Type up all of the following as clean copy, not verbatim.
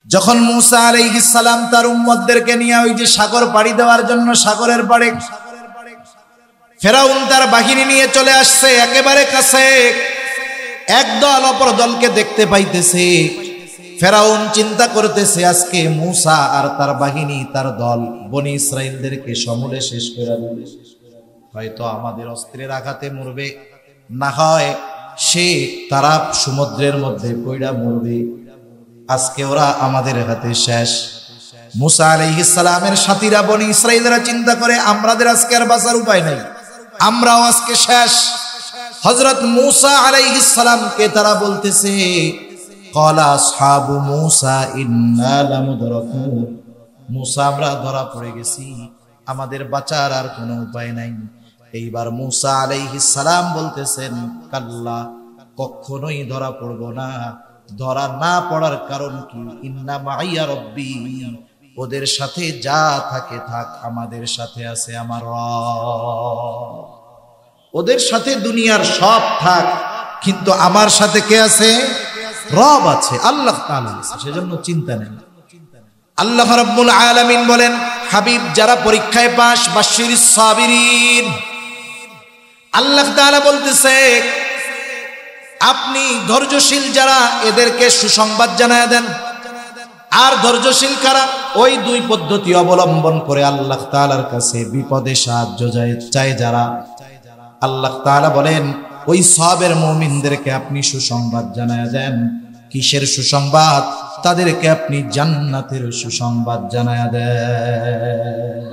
যখন মুসা আলাইহিস সালাম তার উম্মতদেরকে নিয়ে ওই যে সাগর পাড়ি দেওয়ার জন্য সাগরের পাড়ে ফেরাউন তার বাহিনী নিয়ে চলে আসছে, একেবারে কাছে একদল অপর দলকে দেখতে পাইতেছে। ফেরাউন চিন্তা করতেছে আজকে মুসা আর তার বাহিনী তার দল বনি ইসরাইলদেরকে সমূলে শেষ করে দেবে, হয়তো আমাদের অস্ত্রের আঘাতে মরবে, না হয় সে তারা সমুদ্রের মধ্যে পইড়া মরবে, আজকে ওরা আমাদের হাতে শেষ। মুসা আলাইহিস সালামের সাথীরা বনি ইসরাইলরা চিন্তা করে আমাদের আজকে আর বাঁচার উপায় নাই, আমরাও আজকে শেষ। হযরত মুসা আলাইহিস সালামকে তারা বলতেছে ক্বালা আসহাবু মুসা ইন্না লামুদরাকুন, মুসা আমরা ধরা পড়ে গেছি, আমাদের বাঁচার আর কোনো উপায় নাই। এইবার মুসা আলাইহিস সালাম বলতেছেন কাল্লা, কখনোই ধরা পড়ব না। ধরা না পড়ার কারণ কি? ইন্না মাইয়া রব্বি, ওদের সাথে যা থাকে থাক, আমাদের সাথে আছে আমার রব। ওদের সাথে দুনিয়ার সব থাক, কিন্তু আমার সাথে কে আছে? রব আছে, আল্লাহ তাআলা আছে, সেজন্য চিন্তা নেই। আল্লাহ রাব্বুল আলামিন বলেন, হাবিব যারা পরীক্ষায় পাস বাশশিরিস সাবিরিন, আল্লাহ তাআলা বলতেছে আপনি ধৈর্যশীল যারা এদেরকে সুসংবাদ জানায় দেন। আর ধৈর্যশীল কারা? ওই দুই পদ্ধতি অবলম্বন করে আল্লাহ তাআলার কাছে বিপদে সাহায্য চায় যারা। আল্লাহ তাআলা বলেন ওই সবের মুমিনদেরকে আপনি সুসংবাদ জানায় দেন। কিসের সুসংবাদ? তাদেরকে আপনি জান্নাতের সুসংবাদ জানায় দেন।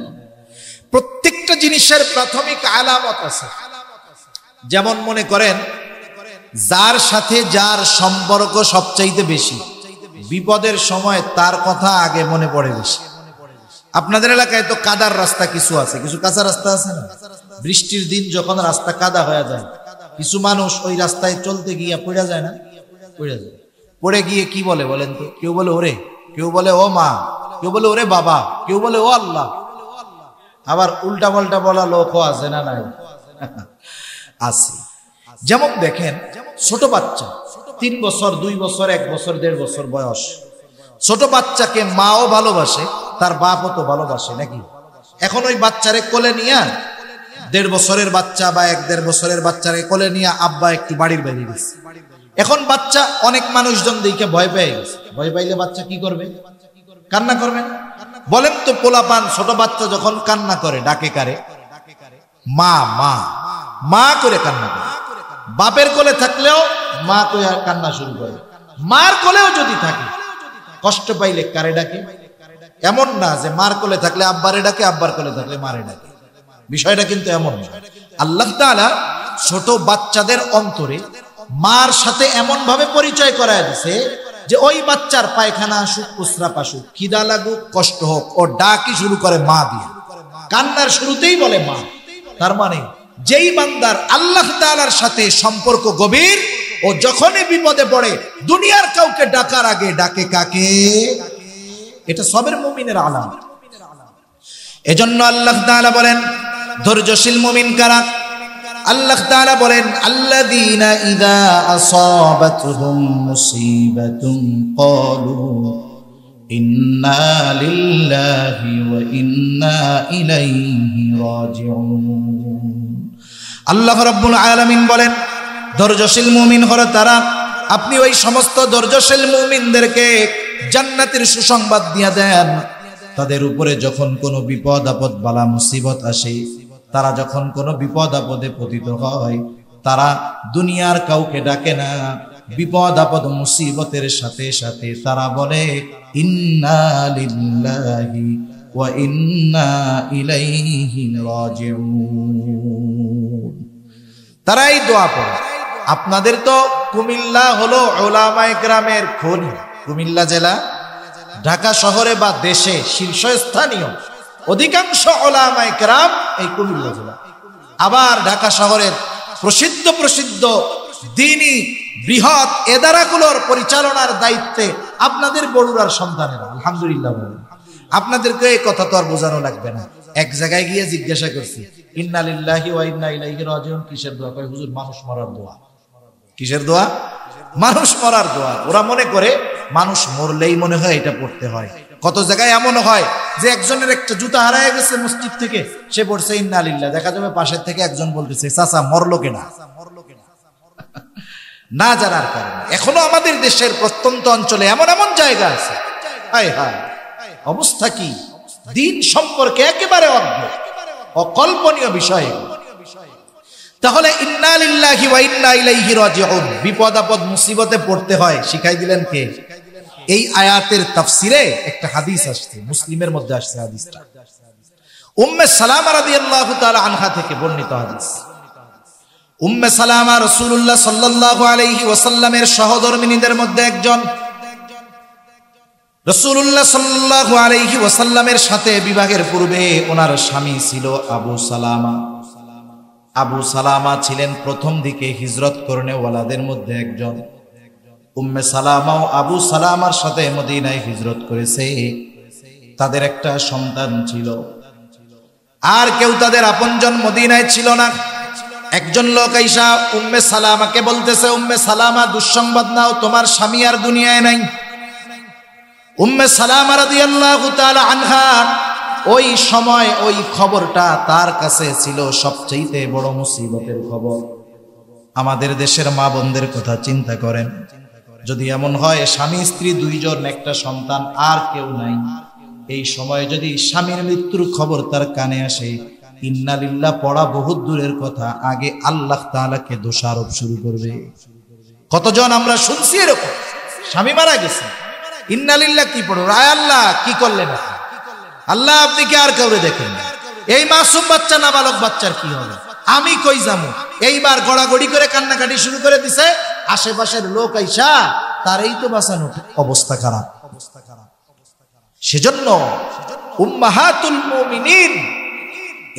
প্রত্যেকটা জিনিসের প্রাথমিক আলামত আছে। যেমন মনে করেন যার সাথে যার সম্পর্ক সবচাইতে বেশি, বিপদের সময় তার কথা আগে মনে পড়ে বেশি। আপনাদের এলাকায় তো কাদার রাস্তা কিছু আছে, কিছু কাঁচা রাস্তা আছে না? বৃষ্টির দিন যখন রাস্তা কাদা হয়ে যায়, কিছু মানুষ ওই রাস্তায় চলতে গিয়ে পড়ে যায় না? পড়ে যায়। পড়ে গিয়ে কি বলে বলেন তো? কেউ বলে ওরে, কেউ বলে ও মা, কেউ বলে ওরে বাবা, কেউ বলে ও আল্লাহ। আবার উল্টা পাল্টা বলা লোকও আছে না? নাই, আছে। যেমন দেখেন ছোট বাচ্চা 3 বছর 2 বছর 1 বছর 1.5 বছর বয়স, ছোট বাচ্চাকে মাও ভালোবাসে, তার বাপও তো ভালোবাসে নাকি? এখন ওই বাচ্চারে কোলে নিয়ে 1.5 বছরের বাচ্চা বা 1-1.5 বছরের বাচ্চারে কোলে নিয়ে আব্বা একটু বাড়ির বাইরে গেছে। এখন বাচ্চা অনেক মানুষজন দেখে ভয় পেয়ে গেছে। ভয় পাইলে বাচ্চা কি করবে? কান্না করবে। বলেন তো পোলাপান ছোট বাচ্চা যখন কান্না করে ডাকে কারে? মা মা মা করে কান্না করে। বাপের কোলে থাকলেও মা কই কান্না শুরু করে। মার কোলেও যদি থাকে কষ্ট পাইলে কারে ডাকে? এমন না যে মার কোলে থাকলে আব্বারে ডাকে, আব্বার কোলে থাকলে মারে ডাকে। বিষয়টা কিন্তু এমন না। আল্লাহ তাআলা ছোট বাচ্চাদের অন্তরে মার সাথে এমন ভাবে পরিচয় করায় দিছে যে ওই বাচ্চার পায়খানা আসুক, প্রস্রাব আসুক, খিদা লাগুক, কষ্ট হোক, ও ডাকি শুরু করে মা দিয়ে। কান্নার শুরুতেই বলে মা। তার মানে যেই বান্দার আল্লাহ তাআলার সাথে সম্পর্ক গভীর, ও যখনই বিপদে পড়ে দুনিয়ার কাউকে ডাকার আগে ডাকে কাকে? এটা সবের মুমিনের আলামত। এজন্য আল্লাহ তাআলা বলেন ধৈর্যশীল মুমিন কারা? আল্লাহ তাআলা বলেন আল্লাযীনা ইযা আসাবাতহুম মুসিবাতুন ক্বালু ইন্না লিল্লাহি ওয়া ইন্না ইলাইহি রাজিউন। আল্লাহ রাব্বুল আলামিন বলেন ধৈর্যশীল মুমিন হলো তারা, আপনি ওই সমস্ত ধৈর্যশীল মুমিনদেরকে জান্নাতের সুসংবাদ দিয়ে দেন। তাদের উপরে যখন কোনো বিপদ আপদ বালা মুসিবত আসে, তারা যখন কোনো বিপদ আপদে পতিত হয়, তারা দুনিয়ার কাউকে ডাকে না। বিপদ আপদ মুসিবতের সাথে সাথে তারা বলে ইন্না লিল্লাহি ওয়া ইন্না ইলাইহি রাজিউন। তারাই দোয়া পড়ে। আপনাদের তো কুমিল্লা হলো উলামায়ে কেরামের খনি। কুমিল্লা জেলা ঢাকা শহরে বা দেশে শীর্ষস্থানীয় অধিকাংশ উলামায়ে কেরাম এই কুমিল্লা জেলা। আবার ঢাকা শহরের প্রসিদ্ধ প্রসিদ্ধ দ্বীনি বৃহৎ এদারাগুলোর পরিচালনার দায়িত্বে আপনাদের বড়ুরার সন্তানেরা। আলহামদুলিল্লাহ। আপনাদেরকে এই কথা তো আর বোঝানো লাগবে না। এক জায়গায় গিয়ে জিজ্ঞাসা করছি ইন্না লিল্লাহি ওয়া ইন্না ইলাইহি রাজিউন কিসের দোয়া? কয় হুজুর মানুষ মরার দোয়া। কিসের দোয়া? মানুষ মরার দোয়া। ওরা মনে করে মানুষ মরলেই মনে হয় এটা পড়তে হয়। কত জায়গায় এমন হয় যে একজনের একটা জুতা হারায় গেছে মসজিদ থেকে, সে পড়ছে ইন্না লিল্লাহ, দেখা যাবে পাশের থেকে একজন বলতেছে চাচা মরলো কেনা, না জানার কারণে। এখনো আমাদের দেশের প্রত্যন্ত অঞ্চলে এমন এমন জায়গা আছে, হায় হায় অবস্থা কি, দিন সম্পর্কে একেবারে অকল্পনীয় বিষয়। তাহলে ইন্না লিল্লাহি ওয়া ইন্না ইলাইহি রাজিউন, বিপদ আপদ মুসিবতে পড়তে হয় শিখাই দিলেন কে? এই আয়াতের তাফসিরে একটা হাদিস আসছে, মুসলিমের মধ্যে আসছে হাদিসটা, উম্মে সালামা রাদিয়াল্লাহু তাআলা আনহা থেকে বর্ণিত হাদিস। উম্মে সালামা রাসূলুল্লাহ সাল্লাল্লাহু আলাইহি ওয়াসাল্লামের সহধর্মিনীদের মধ্যে একজন। রাসূলুল্লাহ সাল্লাল্লাহু আলাইহি ওয়াসাল্লামের সাথে বিবাহের পূর্বে ওনার স্বামী ছিল আবু সালামা। আবু সালামা ছিলেন প্রথম দিকে হিজরত করনেওয়ালাদের মধ্যে একজন। উম্মে সালামাও আবু সালামার সাথে মদিনায় হিজরত করেছে। তাদের একটা সন্তান ছিল, আর কেউ তাদের আপনজন মদিনায় ছিল না। একজন লোক আইসা উম্মে সালামাকে বলতেছে, উম্মে সালামা দুঃসংবাদ নাও, তোমার স্বামী আর দুনিয়ায় নাই। উম্মে সালামা রাদিয়াল্লাহু তাআলা আনহা ওই সময় ওই খবরটা তার কাছে ছিল সবচেয়ে বড় মুসিবতের খবর। আমাদের দেশের মা বোনদের কথা চিন্তা করেন, যদি এমন হয় স্বামী স্ত্রী দুইজন, একটা সন্তান, আর কেউ নাই, এই সময় যদি স্বামীর মৃত্যুর খবর তার কানে আসে, ইন্না লিল্লাহ পড়া বহুত দূরের কথা, আগে আল্লাহ তাআলাকে দোষারোপ শুরু করবে। কতজন আমরা শুনছি এরকম, স্বামী মারা গেছে, ইন্না লিল্লাহ কি পড়ো, আয় আল্লাহ কি করলেন আল্লাহ, আপনি কি আর কাউরে দেখেন? এই মাসুম বাচ্চা নাবালক বাচ্চার কি হবে, আমি কই যাবো? এইবার গড়াগড়ি করে কান্নাকাটি শুরু করে দিছে। আশেপাশের লোক আইসা তারই তো বাঁচানো, অবস্থা খারাপ। সেজন্য উম্মাহাতুল মুমিনিন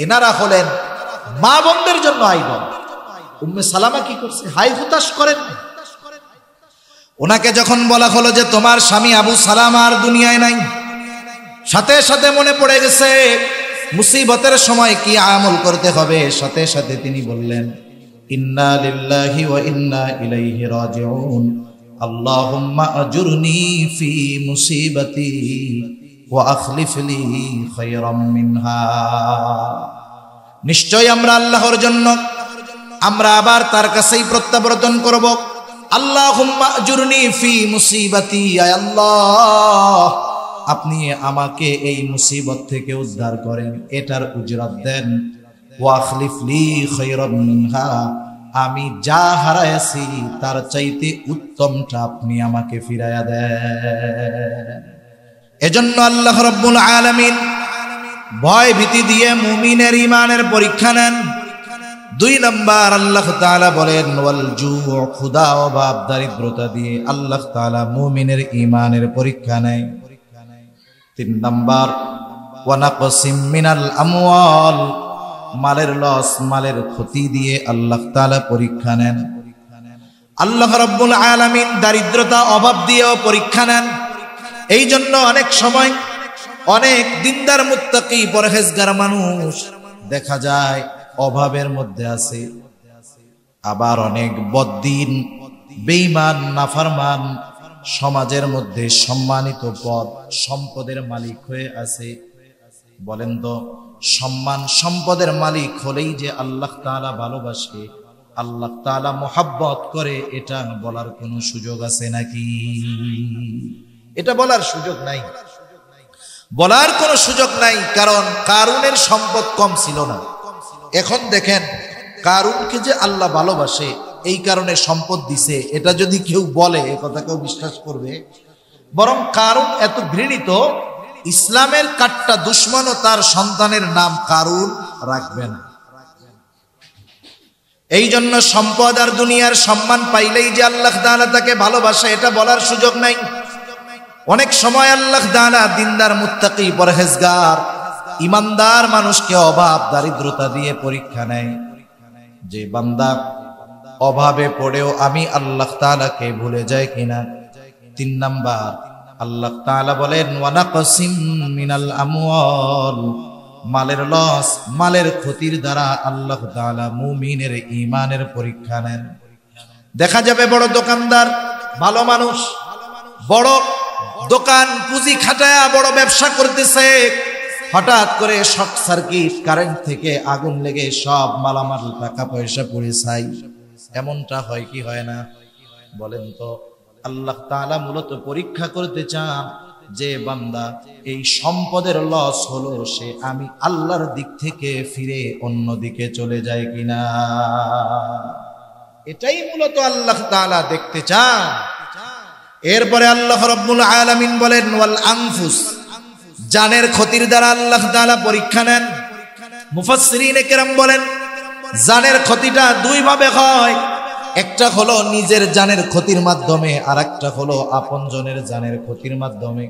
এনারা হলেন মা বোনদের জন্য আইডল। উম্মে সালামা কি করছে, হাই হুতাশ করেন। ওনাকে যখন বলা হলো যে তোমার স্বামী আবু সালামা আর দুনিয়ায় নাই, সাথে সাথে মনে পড়ে গেছে মুসিবতের সময় কি আমল করতে হবে। সাথে সাথে তিনি বললেন ইন্না লিল্লাহি ওয়া ইন্না ইলাইহি রাজিউন, আল্লাহুম্মা আজুরনি ফি মুসিবাতি ওয়া আখলিফ লি খায়রাম মিনহা। নিশ্চয় আমরা আল্লাহর জন্য আমরা আবার তার কাছেই প্রত্যাবর্তন করব। আল্লাহুম্মা আজুরনি ফি মুসিবাতি, আয় আল্লাহ আপনি আমাকে এই মুসিবত থেকে উদ্ধার করেন, এটার উজরাত দেন। ওয়া আখলিফ লি খায়রাম মিনহা, আমি যা হারাইছি তার চাইতে উত্তমটা আপনি আমাকে ফিরাইয়া দেন। এজন্য আল্লাহ রাব্বুল আলামিন ভয় ভীতি দিয়ে মুমিনের ঈমানের পরীক্ষা নেন। 2 নাম্বার আল্লাহ তাআলা বলেন ওয়াল জু, ক্ষুধা অভাব দারিদ্রতা দিয়ে আল্লাহ তাআলা মুমিনের ঈমানের পরীক্ষা নেয়। 3 নাম্বার ওয়া নাকসিম মিনাল আমওয়াল, মালের লস মালের ক্ষতি দিয়ে আল্লাহ তাআলা পরীক্ষা নেন। আল্লাহ রাব্বুল আলামিন দারিদ্রতা অভাব দিয়েও পরীক্ষা নেন। এই জন্য অনেক সময় অনেক দিনদার মুত্তাকি পরহেজগার মানুষ দেখা যায় অভাবের মধ্যে আছে, আবার অনেক বদ্দিন বেঈমান নাফরমান সমাজের মধ্যে সম্মানিত পদ সম্পদের মালিক হয়ে আছে। বলেন তো সম্মান সম্পদের মালিক হলেই যে আল্লাহ তাআলা ভালোবাসে, আল্লাহ তাআলা মোহাব্বত করে, এটা বলার কোনো সুযোগ আছে নাকি? এটা বলার সুযোগ নাই, বলার কোনো সুযোগ নাই। কারণ কারুনের সম্পদ কম ছিল না। এখন দেখেন কারুনকে যে আল্লাহ ভালোবাসে এই কারণে সম্পদ দিছে, এটা যদি কেউ বলে এ কথা কেউ বিশ্বাস করবে? বরং কারুন এত ঘৃণিত, ইসলামের কাট্টা দুশ্মনও তার সন্তানের নাম কারুন রাখবে না। এই জন্য সম্পদ আর দুনিয়ার সম্মান পাইলেই যে আল্লাহ তাআলা তাকে ভালোবাসে এটা বলার সুযোগ নাই। অনেক সময় আল্লাহ তাআলা দিনদার মুত্তাকি পরহেজগার ইমানদার মানুষকে অভাব দারিদ্রতা দিয়ে পরীক্ষা নেয়। যে বান্দা অভাবে পড়েও আমি আল্লাহ তাআলাকে ভুলে যায় কিনা। 3 নাম্বার আল্লাহ তাআলা বলেন ওয়া নাকসিম মিনাল আমওয়াল, মালের লস মালের ক্ষতির দ্বারা আল্লাহ তাআলা মুমিনের ঈমানের পরীক্ষা নেন। দেখা যাবে বড় দোকানদার ভালো মানুষ, বড় দোকান পুঁজি খাটায়া বড় ব্যবসা করতেছে, হঠাৎ করে শর্ট সার্কিট, কারেন্ট থেকে আগুন লেগে সব মালামাল টাকা পয়সা পুড়ে ছাই। এমনটা হয় কি হয় না বলেন তো? আল্লাহ তাআলা মূলত পরীক্ষা করতে চান যে বান্দা এই সম্পদের লস হলো, সে আমি আল্লাহর দিক থেকে ফিরে অন্য দিকে চলে যায় কিনা। এটাই মূলত আল্লাহ তাআলা দেখতে চান। এরপরে আল্লাহ রাব্বুল আলামিন বলেন ওয়াল আনফুস, জানের ক্ষতির দ্বারা আল্লাহ তাআলা পরীক্ষা নেন। মুফাসসিরিনে কেরাম বলেন জানের ক্ষতিটা দুই ভাবে হয়, একটা হলো নিজের জানের ক্ষতির মাধ্যমে, আর একটা হলো আপনজনের জানের ক্ষতির মাধ্যমে।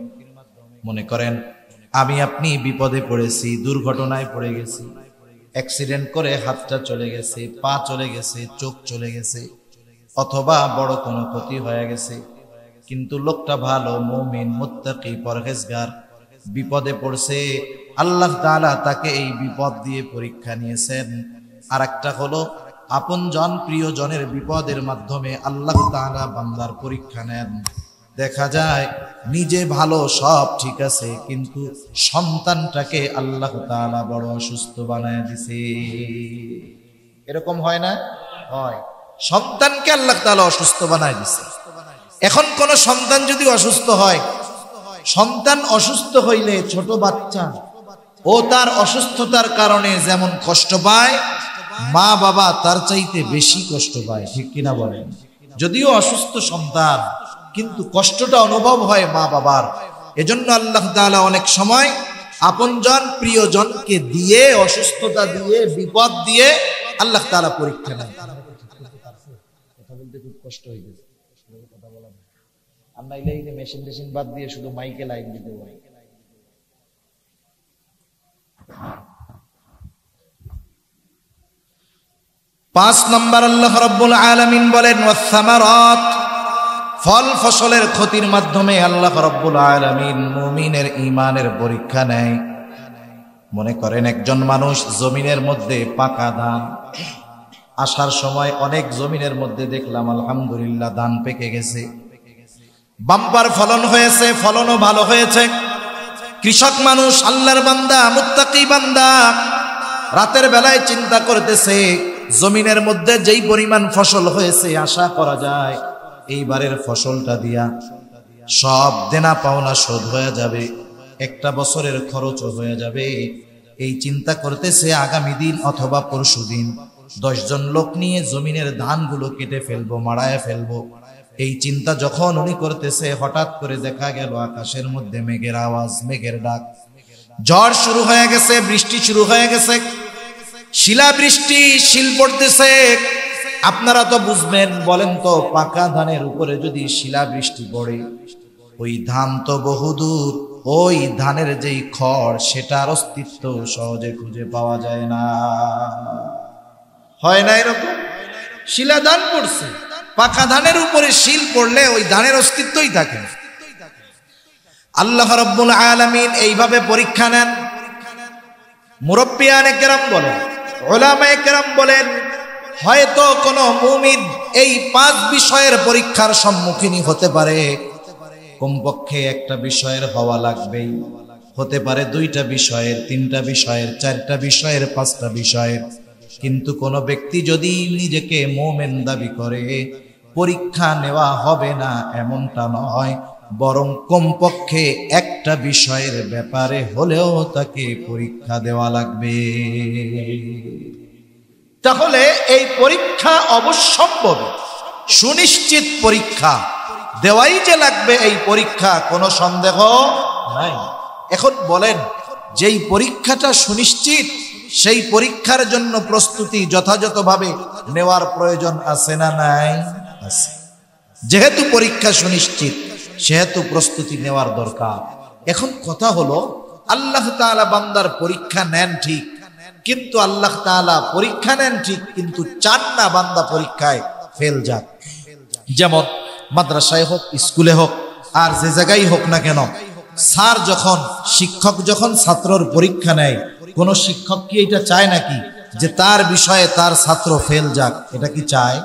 মনে করেন আমি আপনি বিপদে পড়েছি, দুর্ঘটনায় পড়ে গেছি, অ্যাক্সিডেন্ট করে হাতটা চলে গেছে, পা চলে গেছে, চোখ চলে গেছে, অথবা বড় কোনো ক্ষতি হয়ে গেছে, কিন্তু লোকটা ভালো, মুমিন, মুত্তাকি, পরহেজগার, বিপদে পড়ছে, আল্লাহ তাআলা তাকে এই বিপদ দিয়ে পরীক্ষা নিয়েছেন। আর একটা হলো আপনজন প্রিয়জনের বিপদের মাধ্যমে আল্লাহ তাআলা বান্দার পরীক্ষা নেন। দেখা যায় নিজে ভালো, সব ঠিক আছে, কিন্তু সন্তানটাকে আল্লাহ তাআলা বড় অসুস্থ বানায় দিছে। এরকম হয় না? হয়। সন্তানকে আল্লাহ তাআলা অসুস্থ বানায় দিছে। এখন কোন সন্তান যদি অসুস্থ হয়, সন্তান অসুস্থ হইলে ছোট বাচ্চা ও তার অসুস্থতার কারণে যেমন কষ্ট পায়, মা বাবা তার চাইতে বেশি কষ্ট পায়, ঠিক কিনা বলেন? যদিও অসুস্থ সন্তান, কিন্তু কষ্টটা অনুভব হয় মা বাবার। এজন্য আল্লাহ তাআলা অনেক সময় আপনজন প্রিয়জনকে দিয়ে, অসুস্থতা দিয়ে, বিপদ দিয়ে আল্লাহ তাআলা পরীক্ষা নেন। কথা বলতে খুব কষ্ট হয়ে গেছে, কথা বলা আমরা এই মেশিন টেশিন বাদ দিয়ে শুধু মাইকে লাইন দিতে হয়। 5 নম্বর আল্লাহ রাব্বুল আলামিন বলেন ওয়াস-সামারাত, ফল ফসলের ক্ষতির মাধ্যমে আল্লাহ রাব্বুল আলামিন মুমিনের ঈমানের পরীক্ষা নেয়। মনে করেন একজন মানুষ জমিনের মধ্যে পাকা ধান আসার সময় অনেক জমিনের মধ্যে দেখলাম আলহামদুলিল্লাহ ধান পেকে গেছে, বাম্পার ফলন হয়েছে, ফলনও ভালো হয়েছে। কৃষক মানুষ, আল্লাহর বান্দা, মুত্তাকি বান্দা, রাতের বেলায় চিন্তা করতেছে জমিনের মধ্যে যেই পরিমাণ ফসল হয়েছে, আশা করা যায় এইবারের ফসলটা দিয়া সব দেনা পাওনা শোধ হয়ে যাবে, একটা বছরের খরচও হয়ে যাবে। এই চিন্তা করতেছে আগামী দিন অথবা পরশু দিন 10 জন লোক নিয়ে জমিনের ধানগুলো কেটে ফেলবো, মাড়ায় ফেলবো। এই চিন্তা যখন উনি করতেছে, হঠাৎ করে দেখা গেল আকাশের মধ্যে মেঘের আওয়াজ, মেঘের ডাক, ঝড় শুরু হয়ে গেছে, বৃষ্টি শুরু হয়ে গেছে, শিলা বৃষ্টি, শিল পড়তেছে। আপনারা তো বুঝবেন, বলেন তো পাকা ধানের উপরে যদি শিলা বৃষ্টি পড়ে, ওই ধান তো বহুদূর, ওই ধানের যেই খড় সেটার অস্তিত্ব সহজে খুঁজে পাওয়া যায় না। হয় না এরকম? শিলা ধান পড়ছে, পাকা ধানের উপরে শিল পড়লে ওই ধানের অস্তিত্বই থাকে না। আল্লাহ রাব্বুল আলামিন এইভাবে পরীক্ষা নেন। মুরব্বিয়ানে কেরাম বলেন, উলামায়ে কেরাম বলেন, হয়তো কোন মুমিন এই 5 বিষয়ের পরীক্ষার সম্মুখীন হতে পারে। কমপক্ষে একটা বিষয়ের হওয়া লাগবেই, হতে পারে 2টা বিষয়ের, 3টা বিষয়ের, 4টা বিষয়ের, 5টা বিষয়ের। কিন্তু কোন ব্যক্তি যদি নিজেকে মুমিন দাবি করে, পরীক্ষা নেওয়া হবে না এমনটা নয়, বরং কমপক্ষে একটা বিষয়ের ব্যাপারে হলেও তাকে পরীক্ষা দেওয়া লাগবে। তাহলে এই পরীক্ষা অবশ্যম্ভাবী, সুনিশ্চিত পরীক্ষা দেওয়াই যে লাগবে, এই পরীক্ষা কোনো সন্দেহ নাই। এখন বলেন, যেই পরীক্ষাটা সুনিশ্চিত, সেই পরীক্ষার জন্য প্রস্তুতি যথাযথভাবে নেওয়ার প্রয়োজন আছে না নাই? আছে। যেহেতু পরীক্ষা সুনিশ্চিত, সেহেতু প্রস্তুতি নেওয়ার দরকার। এখন কথা হলো, আল্লাহ তাআলা বান্দার পরীক্ষা নেন ঠিক, কিন্তু আল্লাহ তাআলা পরীক্ষা নেন ঠিক, কিন্তু চান না বান্দা পরীক্ষায় ফেল যাক। যেমন মাদ্রাসায় হোক, স্কুলে হোক, আর যে জায়গায় হোক না কেন, স্যার যখন, শিক্ষক যখন ছাত্রর পরীক্ষা নেয়, কোন শিক্ষক কি এটা চায় নাকি যে তার বিষয়ে তার ছাত্র ফেল যাক? এটা কি চায়?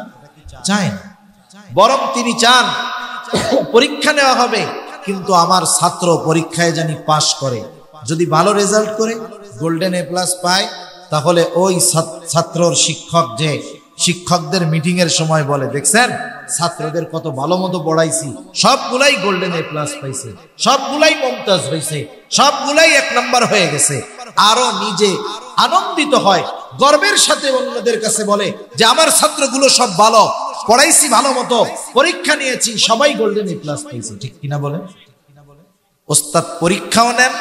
চায় না। বরং তিনি চান পরীক্ষা নেওয়া হবে, কিন্তু আমার ছাত্র পরীক্ষায় জানি পাশ করে, যদি ভালো রেজাল্ট করে গোল্ডেন A+ পায়, তাহলে ওই ছাত্রর শিক্ষক যে শিক্ষকদের মিটিং এর সময় বলে, দেখছেন ছাত্রদের কত ভালো মতো পড়াইছি, সবগুলাই গোল্ডেন A+ পাইছে, সবগুলাই মমতাজ হয়েছে, সবগুলাই 1 নাম্বার হয়ে গেছে। আরো নিজে আনন্দিত হয়, গর্বের সাথে অন্যদের কাছে বলে যে আমার ছাত্রগুলো সব ভালো, পড়াইছি ভালো মতো, পরীক্ষা নিয়েছি, সবাই গোল্ডেন A+ পাইছে। ঠিক কিনা বলেন? ওস্তাদ পরীক্ষাও নেন,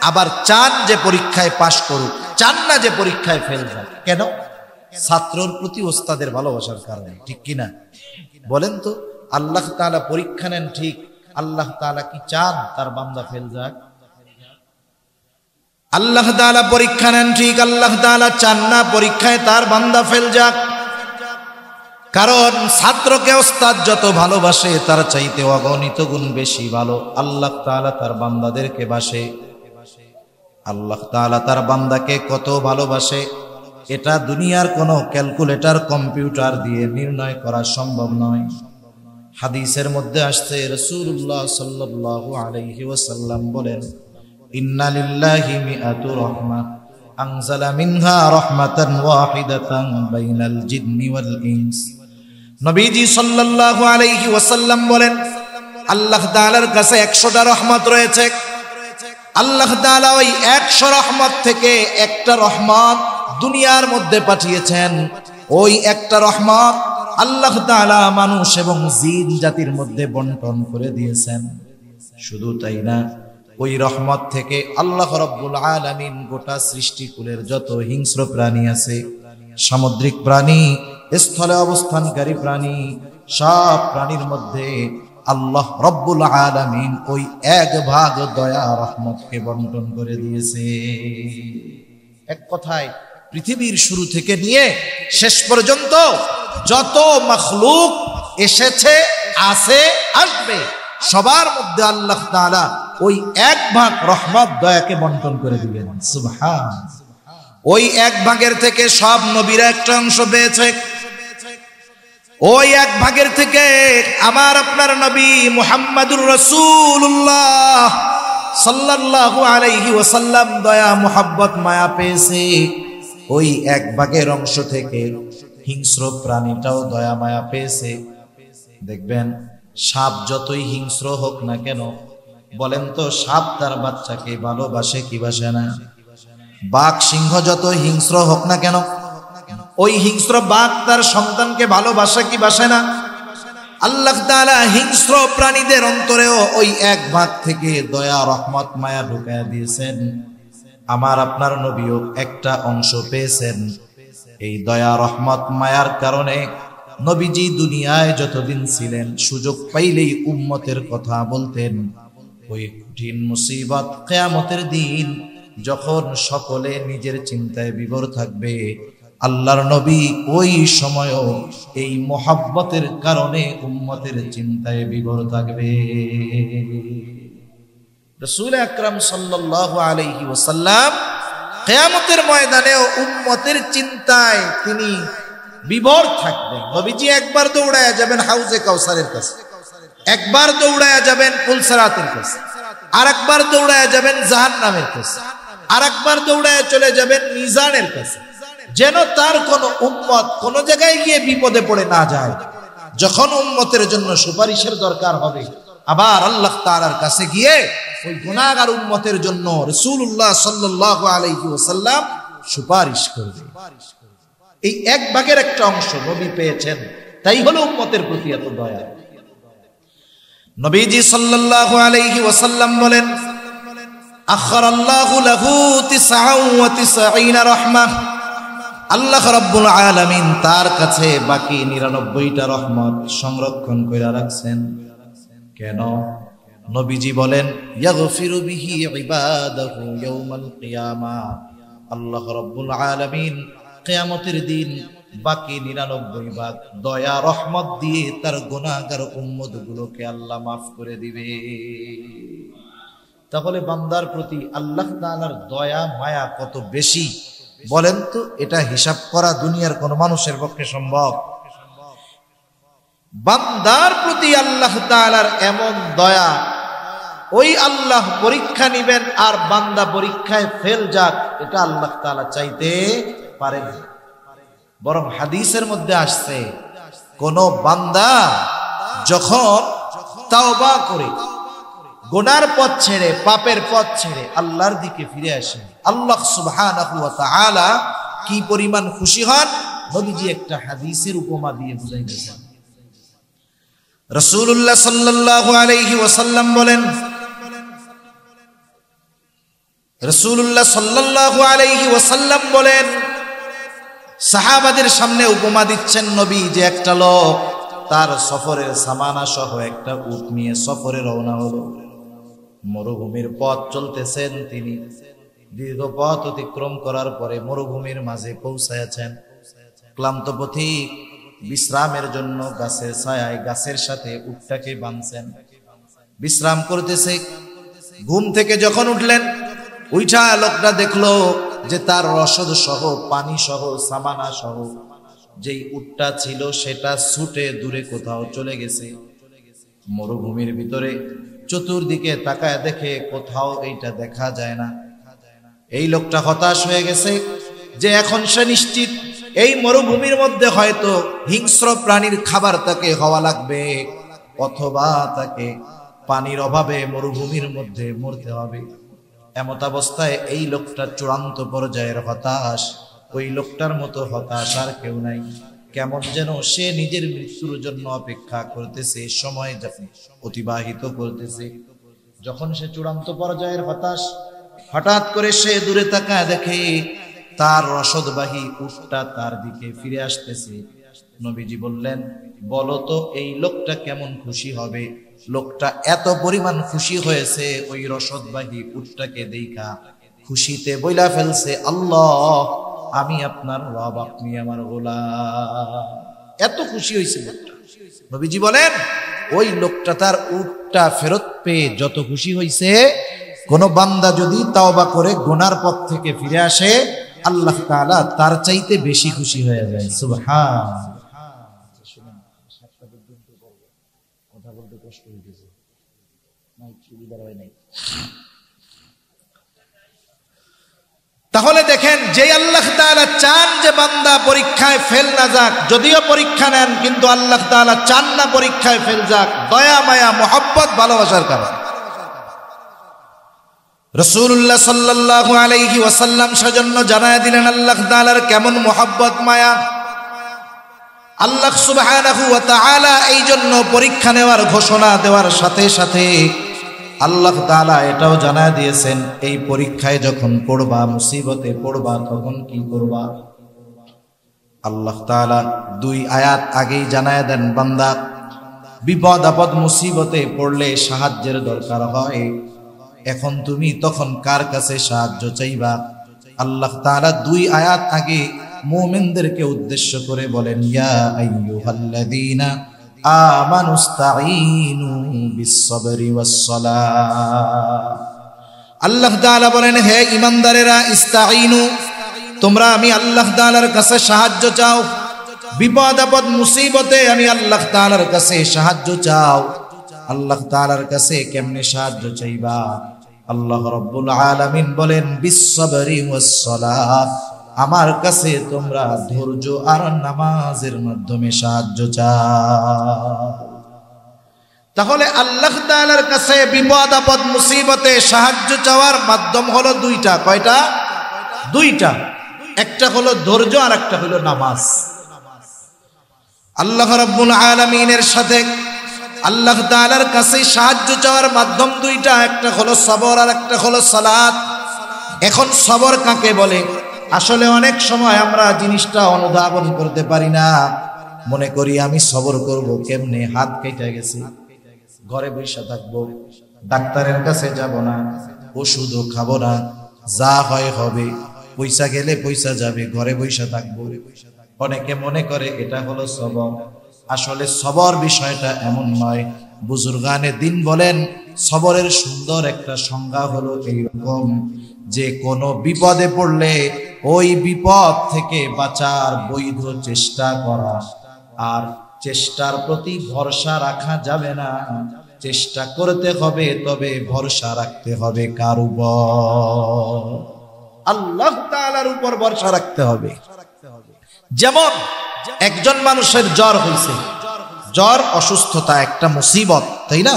আবার চান যে পরীক্ষায় পাশ করুক, চান না যে পরীক্ষায় ফেল যাক। কেন? ছাত্রর প্রতি ওস্তাদের ভালোবাসার কারণে। ঠিক কিনা বলেন তো? আল্লাহ তাআলা পরীক্ষা নেন ঠিক, আল্লাহ তাআলা কি চান তার বান্দা ফেল যাক? আল্লাহ তাআলা পরীক্ষা নেন ঠিক, আল্লাহ তাআলা চান না পরীক্ষায় তার বান্দা ফেল যাক। কারণ ছাত্রকে ওস্তাদ যত ভালোবাসে তার চাইতে অগণিত গুণ বেশি ভালো আল্লাহ তাআলা তার বান্দাদেরকে বাসে। আল্লাহ তাআলা তার বান্দাকে কত ভালোবাসে এটা দুনিয়ার কোনো ক্যালকুলেটর কম্পিউটার দিয়ে নির্ণয় করা সম্ভব নয়। হাদিসের মধ্যে আসছে রাসূলুল্লাহ সাল্লাল্লাহু আলাইহি ওয়াসাল্লাম বলেন, ইন্না লিল্লাহি মিআতু রাহমাহ আনজালা মিনহা রাহমাতান ওয়াহিদাতান বাইনাল জিন্নি ওয়াল ইনস। নবীজি সাল্লাল্লাহু আলাইহি ওয়াসাল্লাম বলেন, আল্লাহ তাআলার কাছে 100টা রহমত রয়েছে। আল্লাহ তাআলা ওই 100 রহমত থেকে একটা রহমত দুনিয়ার মধ্যে পাঠিয়েছেন। ওই একটা রহমত আল্লাহ তাআলা মানুষ এবং জিন জাতির মধ্যে বন্টন করে দিয়েছেন। শুধু তাই না, ওই রহমত থেকে আল্লাহ রাব্বুল আলামিন গোটা সৃষ্টিকুলের যত হিংস্র প্রাণী আছে, সামুদ্রিক প্রাণী, স্থলে অবস্থানকারী প্রাণী, সব প্রাণীর মধ্যে আল্লাহ রাব্বুল আলামিন ওই 1 ভাগ দয়া রহমতকে বন্টন করে দিয়েছে। এক কথায় পৃথিবীর শুরু থেকে নিয়ে শেষ পর্যন্ত যত মাখলুক এসেছে, আছে, আসবে, সবার মধ্যে আল্লাহ তাআলা ওই 1 ভাগ রহমত দয়াকে বন্টন করে দিবেন। সুবহান। ওই 1 ভাগের থেকে সব নবীরা একটা অংশ পেয়েছে। ওই 1 ভাগের থেকে আমার আপনার নবী মুহাম্মাদুর রাসূলুল্লাহ সাল্লাল্লাহু আলাইহি ওয়াসাল্লাম দয়া, মুহাব্বত, মায়া পেয়েছে। ওই 1 ভাগের অংশ থেকে হিংস্র প্রাণীটাও দয়া মায়া পেয়েছে। দেখবেন সাপ যতই হিংস্র হোক না কেন, বলেন তো সাপ তার বাচ্চাকে ভালোবাসে কি বাসে না? বাঘ সিংহ যত হিংস্র হোক না কেন, ওই হিংস্র বাঘ তার সন্তানকে ভালোবাসে কি বাসে না? আল্লাহ তাআলা হিংস্র প্রাণীদের অন্তরেও ওই 1 ভাগ থেকে দয়া, রহমত, মায়া ঢুকায়া দিয়েছেন। আমার আপনার নবীও একটা অংশ পেয়েছেন। এই দয়া, রহমত, মায়ার কারণে নবীজি দুনিয়ায় যতদিন ছিলেন সুযোগ পাইলেই উম্মতের কথা বলতেন। ওই কঠিন মুসিবত কিয়ামতের দিন যখন সকলে নিজের চিন্তায় বিভোর থাকবে, আল্লাহর নবী ওই সময়ও এই মোহাব্বতের কারণে উম্মতের চিন্তায় বিভোর থাকবে। রাসূল আকরাম সাল্লাল্লাহু আলাইহি ওয়াসাল্লাম কিয়ামতের ময়দানেও উম্মতের চিন্তায় তিনি বিভোর থাকবেন। নবীজি একবার দৌড়ায়া যাবেন হাউজে কাউসারের কাছে, একবার দৌড়ায়া যাবেন পুলসরাতের কাছে, আরেকবার দৌড়ায়া যাবেন জাহান্নামের কাছে, আরেকবার দৌড়ায়া চলে যাবেন মিজানের কাছে, যেন তার কোন উম্মত কোন জায়গায় গিয়ে বিপদে পড়ে না যায়। যখন উম্মতের জন্য সুপারিশের দরকার হবে, আবার আল্লাহ তাআলার কাছে গিয়ে ওই গুনাহগার উম্মতের জন্য রাসূলুল্লাহ সাল্লাল্লাহু আলাইহি ওয়াসাল্লাম সুপারিশ করবে। এই 1 ভাগের একটা অংশ নবী পেয়েছেন, তাই হলো উম্মতের প্রতি এত দয়া। নবীজি সাল্লাল্লাহু আলাইহি ওয়াসাল্লাম বলেন, আখরাল্লাহু লাহু 99 রাহমাহ। আল্লাহ রাব্বুল আলামিন তার কাছে বাকি 99টা রহমত সংরক্ষণ করে রাখছেন। কেন? নবীজি বলেন, ইয়াগফিরু বিহি ইবাদাহু ইয়াউমাল কিয়ামাহ। আল্লাহ রাব্বুল আলামিন কিয়ামতের দিন বাকি 99 ভাগ দয়া, রহমত দিয়ে তার গুনাহগার উম্মতগুলোকে আল্লাহ মাফ করে দিবে। তাহলে বান্দার প্রতি আল্লাহ তাআলার দয়া, মায়া কত বেশি বলেন তো? এটা হিসাব করা দুনিয়ার কোন মানুষের পক্ষে সম্ভব? বান্দার প্রতি আল্লাহ তাআলার এমন দয়া, ওই আল্লাহ পরীক্ষা নিবেন আর বান্দা পরীক্ষায় ফেল যাক, এটা আল্লাহ তাআলা চাইতে পারেন। বরং হাদিসের মধ্যে আসছে, কোন বান্দা যখন তাওবা করে গুনার পথ ছেড়ে, পাপের পথ ছেড়ে আল্লাহর দিকে ফিরে আসে, আল্লাহ সুবহানাহু ওয়া তাআলা কি পরিমাণ খুশি হন, নবীজি একটা হাদিসের উপমা দিয়ে বুঝাই দিয়েছেন। রাসূলুল্লাহ সাল্লাল্লাহু আলাইহি ওয়াসাল্লাম বলেন, রাসূলুল্লাহ সাল্লাল্লাহু আলাইহি ওয়াসাল্লাম বলেন, সাহাবাদের সামনে উপমা দিচ্ছেন নবী, যে একটা লোক তার সফরের সামানা সহ একটা উট নিয়ে সফরে রওনা হলো। মরুভূমির পথ চলতেছেন তিনি, দীর্ঘ পথ অতিক্রম করার পরে মরুভূমির মাঝে পৌঁছায়াছেন। ক্লান্ত পথিক বিশ্রামের জন্য গাছের ছায়ায় গাছের সাথে উটটাকে বাঁধছেন, বিশ্রাম করতেছে। ঘুম থেকে যখন উঠলেন, উঠা লোকটা দেখলো যে তার রসদ সহ, পানি সহ, সামানা সহ যেই উটটা ছিল সেটা ছুটে দূরে কোথাও চলে গেছে। মরুভূমির ভিতরে চতুর্দিকে তাকায় দেখে কোথাও এইটা দেখা যায় না। এই লোকটা হতাশ হয়ে গেছে যে এখন সে নিশ্চিত এই মরুভূমির মধ্যে হয়তো হিংস্র প্রাণীর খাবার তাকে হওয়া লাগবে, অথবা তাকে পানির অভাবে মরুভূমির মধ্যে মরতে হবে। এমত অবস্থায় এই লোকটা চূড়ান্ত পর্যায়ের হতাশ। ওই লোকটার মতো হতাশ আর কেউ নাই। কেমন যেন সে নিজের মৃত্যুর জন্য অপেক্ষা করতেছে, সময় অতিবাহিত করতেছে। যখন সে চূড়ান্ত পর্যায়ের হতাশ, হঠাৎ করে সে দূরে তাকায় দেখে তার রসদবাহী উটটা তার দিকে ফিরে আসতেছে। নবীজি বললেন, বলো তো এই লোকটা কেমন খুশি হবে? লোকটা এত পরিমাণ খুশি হয়েছে ওই রসদবাহী উটটাকে দেখা, খুশিতে বইলা ফেলছে, আল্লাহ আমি আপনার রব, আপনি আমার গোলাম। এত খুশি হয়েছে লোকটা। নবীজি বলেন, ওই লোকটা তার উটটা ফেরত পেয়ে যত খুশি হয়েছে, কোন বান্দা যদি তাওবা করে গুনার পথ থেকে ফিরে আসে, আল্লাহ তাআলা তার চাইতে বেশি খুশি হয়ে যায়। সুবহান। তাহলে দেখেন, যে আল্লাহ তাআলা চান যে বান্দা পরীক্ষায় ফেল না যাক, যদিও পরীক্ষা নেন কিন্তু আল্লাহ তাআলা চান না পরীক্ষায় ফেল যাক, দয়া মায়া মহব্বত ভালোবাসার কারণে। রাসূলুল্লাহ সাল্লাল্লাহু আলাইহি ওয়াসাল্লাম সেজন্য জানায় দিলেন আল্লাহ তাআলার কেমন মহব্বত মায়া। আল্লাহ সুবহানাহু ওয়া তাআলা এই জন্য পরীক্ষা নেওয়ার ঘোষণা দেওয়ার সাথে সাথে আল্লাহ তাআলা এটাও জানায় দিয়েছেন, এই পরীক্ষায় যখন পড়বা, মুসিবতে পড়বা, তখন কি করবা। আল্লাহ তাআলা 2 আয়াত আগেই জানায় দেন, বান্দা বিপদ আপদ মুসিবতে পড়লে সাহায্যের দরকার হয়, এখন তুমি তখন কার কাছে সাহায্য চাইবা। আল্লাহ তাআলা 2 আয়াত আগে মুমিনদেরকে উদ্দেশ্য করে বলেন, ইয়া আইয়ুহাল্লাযীনা আমানুস্তাঈনু বিস-সাবরি ওয়াস-সালাহ। আল্লাহ তাআলা বলেন, হে ঈমানদারেরা, ইস্তাঈনু, তোমরা আমি আল্লাহ তাআলার কাছে সাহায্য চাও। বিপদ আপদ মুসিবতে আমি আল্লাহ তাআলার কাছে সাহায্য চাও। আল্লাহ তাআলার কাছে কেমনে সাহায্য চাইবা? আল্লাহ রাব্বুল আলামিন বলেন, বিস-সাবরি ওয়াস-সালাহ, আমার কাছে তোমরা ধৈর্য আর নামাজের মাধ্যমে সাহায্য চাও। তাহলে আল্লাহ তাআলার কাছে বিপদ আপদ মুসিবতে সাহায্য চাওয়ার মাধ্যম হলো 2টা। কয়টা? 2টা। একটা হলো ধৈর্য আর একটা হলো নামাজ। আল্লাহ রাব্বুল আলামিনের সাথে আল্লাহ তাআলার কাছে সাহায্য চাওয়ার মাধ্যম 2টা, একটা হলো সবর আর একটা হলো সালাত। এখন সবর কাকে বলে? আসলে অনেক সময় আমরা জিনিসটা অনুধাবন করতে পারি না। মনে করি আমি সবর করব কেমনে, হাত কেটে গেছে, ঘরে বসে থাকবো, ডাক্তারের কাছে যাব না, ওষুধও খাবো না, যা হয় হবে, পয়সা গেলে পয়সা যাবে, ঘরে বসে থাকবো। অনেকে মনে করে এটা হলো সবর। আসলে সবর বিষয়টা এমন নয়। বুজুর্গানে দিন বলেন, সবরের সুন্দর একটা সংজ্ঞা হলো এইরকম, যে কোনো বিপদে পড়লে ওই বিপদ থেকে বাঁচার বৈধ চেষ্টা করা, আর চেষ্টার প্রতি ভরসা রাখা যাবে না, চেষ্টা করতে হবে, তবে ভরসা রাখতে হবে কার উপর? আল্লাহ তাআলার উপর ভরসা রাখতে হবে। যেমন একজন মানুষের জ্বর হয়েছে, জ্বর অসুস্থতা একটা মুসিবত, তাই না?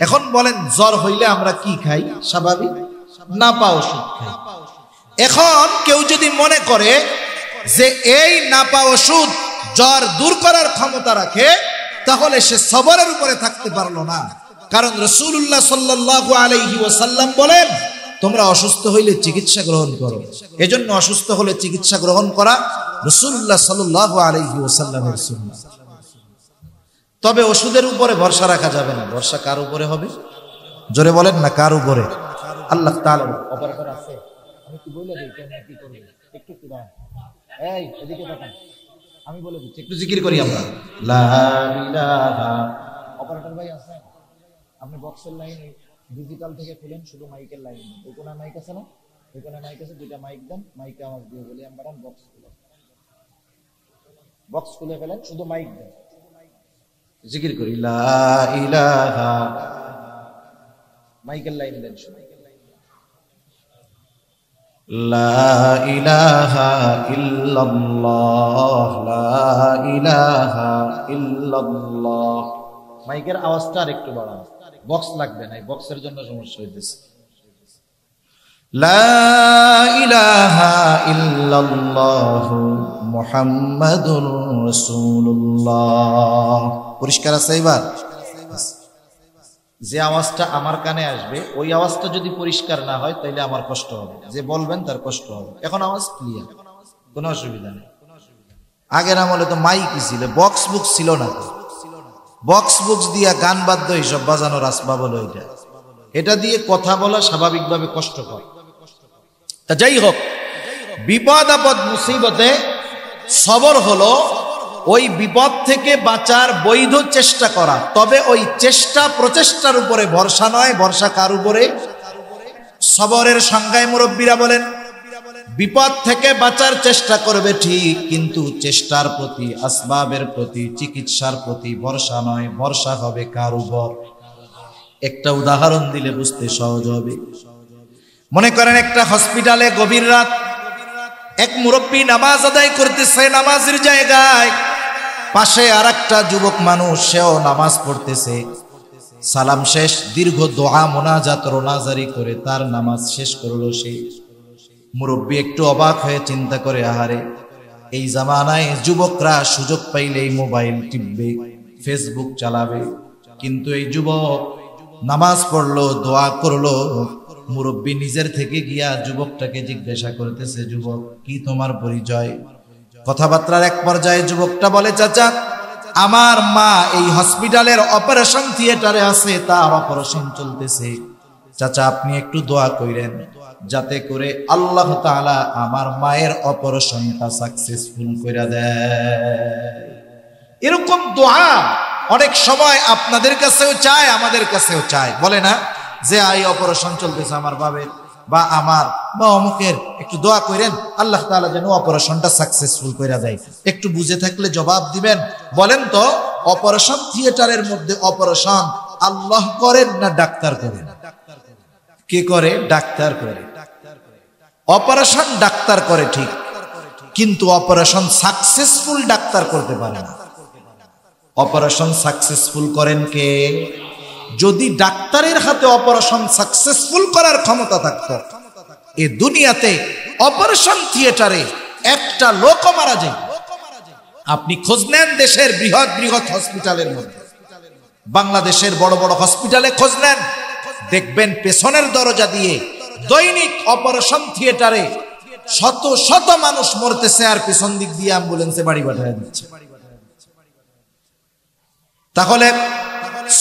এখন বলেন জ্বর হইলে আমরা কি খাই? স্বাভাবিক নাপা ওষুধ খাই। এখন কেউ যদি মনে করে যে এই নাপা ওষুধ জ্বর দূর করার ক্ষমতা রাখে, তাহলে সে সবরের উপরে থাকতে পারলো না। কারণ রাসূলুল্লাহ সাল্লাল্লাহু আলাইহি ওয়াসাল্লাম বলেন, তোমরা অসুস্থ হইলে চিকিৎসা গ্রহণ করো। এজন্য অসুস্থ হলে চিকিৎসা গ্রহণ করা রাসূলুল্লাহ সাল্লাল্লাহু আলাইহি ওয়াসাল্লামের সুন্নাহ। তবে ওষুধের উপরে ভরসা রাখা যাবে না। ভরসা কার উপরে হবে? জোরে বলেন না, কার উপরে? আল্লাহ তাআলা। অপারেটর আছে, আমি কি বলে দেই কেন কি করবে? একটু কি দাও, এই এদিকে তাকান, আমি বলে দিচ্ছি, একটু জিকির করি আমরা। লা ইলাহা। অপারেটর ভাই আছে, আপনি বক্সের লাইন ডিজিটাল থেকে খুলেন, শুধু মাইকের লাইন দেন। ওই কোণা মাইক আছে না? ওই কোণা মাইক আছে, দুইটা মাইক দেন, মাইকে আওয়াজ দিয়ে বলি আমরা বক্স খুলেন, বক্স খুলে ফেলেন, শুধু মাইক দেন, জিকির করি লা ইলাহা। মাইকের লাইন দেন, শুধু লা ইলাহা ইল্লাল্লাহ, লা ইলাহা ইল্লাল্লাহ। মাইকের আওয়াজটা আরেকটু বাড়ান, বক্স লাগবে না, বক্সের জন্য সমস্যা হইতেছে। লা ইলাহা ইল্লাল্লাহ মুহাম্মাদুর রাসূলুল্লাহ। পরিষ্কার আছে এবার? যে আওয়াজটা আমার কানে আসবে, ওই আওয়াজটা যদি পরিষ্কার না হয় তাহলে আমার কষ্ট হবে, যে বলবেন তার কষ্ট হবে। এখন আওয়াজ ক্লিয়ার, কোনো অসুবিধা নেই। আগের আমলে তো মাইকই ছিল, বক্স বুক ছিল না। বক্স বুকস দিয়া গান বাদ্য এইসব বাজানোর আসবাব হলো এটা। এটা দিয়ে কথা বলা স্বাভাবিকভাবে কষ্টকর। তা যাই হোক, বিপদ আপদ মুসিবতে সবর হলো ওই বিপদ থেকে বাঁচার বৈধ চেষ্টা করা। তবে ওই চেষ্টা প্রচেষ্টার উপরে ভরসা নয়, ভরসা কার উপরে? সবরের সংজ্ঞায় মুরব্বীরা বলেন, বিপদ থেকে বাঁচার চেষ্টা করবে ঠিক, কিন্তু চেষ্টার প্রতি, আসবাবের প্রতি, চিকিৎসার প্রতি ভরসা নয়, ভরসা হবে কার উপর? একটা উদাহরণ দিলে বুঝতে সহজ হবে। মনে করেন একটা হসপিটালে গভীর রাত, এক মুরব্বী নামাজ আদায় করতেছে নামাজের জায়গায়, পাশে আর একটা যুবক মানুষ, সেও নামাজ পড়তেছে। সালাম শেষ, দীর্ঘ দোয়া মোনাজাত রোনাজারি করে তার নামাজ শেষ করলো সে। মুরব্বী একটু অবাক হয়ে চিন্তা করে, আহারে, এই জামানায় যুবকরা সুযোগ পাইলেই মোবাইল টিপবে, ফেসবুক চালাবে, কিন্তু এই যুবক নামাজ পড়লো, দোয়া করলো। মুরব্বী নিজের থেকে গিয়া যুবকটাকে জিজ্ঞাসা করতেছে, যুবক, কি তোমার পরিচয়? কথাবার্তার এক পর্যায়ে যুবকটা বলে, চাচা, আমার মা এই হসপিটালের অপারেশন থিয়েটারে আছে, তার অপারেশন চলতেছে। চাচা, আপনি একটু দোয়া কইরেন যাতে করে আল্লাহ তাআলা আমার মায়ের অপারেশনটা সাকসেসফুল কইরা দেয়। এরকম দোয়া অনেক সময় আপনাদের কাছেও চায়, আমাদের কাছেও চায়। বলে না যে এই অপারেশন চলতেছে আমার বাবার বা আমার বা অমুকের, একটু দোয়া করেন আল্লাহ তাআলা যেন অপারেশনটা সাকসেসফুল কইরা দেয়। একটু বুঝে থাকলে জবাব দিবেন। বলেন তো, অপারেশন থিয়েটারের মধ্যে অপারেশন আল্লাহ করেন না ডাক্তার করেন? কে করে? ডাক্তার করে। অপারেশন ডাক্তার করে ঠিক, কিন্তু অপারেশন সাকসেসফুল ডাক্তার করতে পারে না। অপারেশন সাকসেসফুল করেন কে? যদি ডাক্তারের হাতে অপারেশন সাকসেসফুল করার ক্ষমতা থাকতো, এ দুনিয়াতে অপারেশন থিয়েটারে একটা লোক মারা যায়। আপনি খোঁজ নেন দেশের বৃহৎ বৃহৎ হসপিটালের মধ্যে, বাংলাদেশের বড় বড় হসপিটালে খোঁজ নেন, দেখবেন পেছনের দরজা দিয়ে দৈনিক অপারেশন থিয়েটারে শত শত মানুষ মরতেছে, আর পেছন দিক দিয়ে অ্যাম্বুলেন্সে বাড়ি পাঠিয়ে দিচ্ছে। তাহলে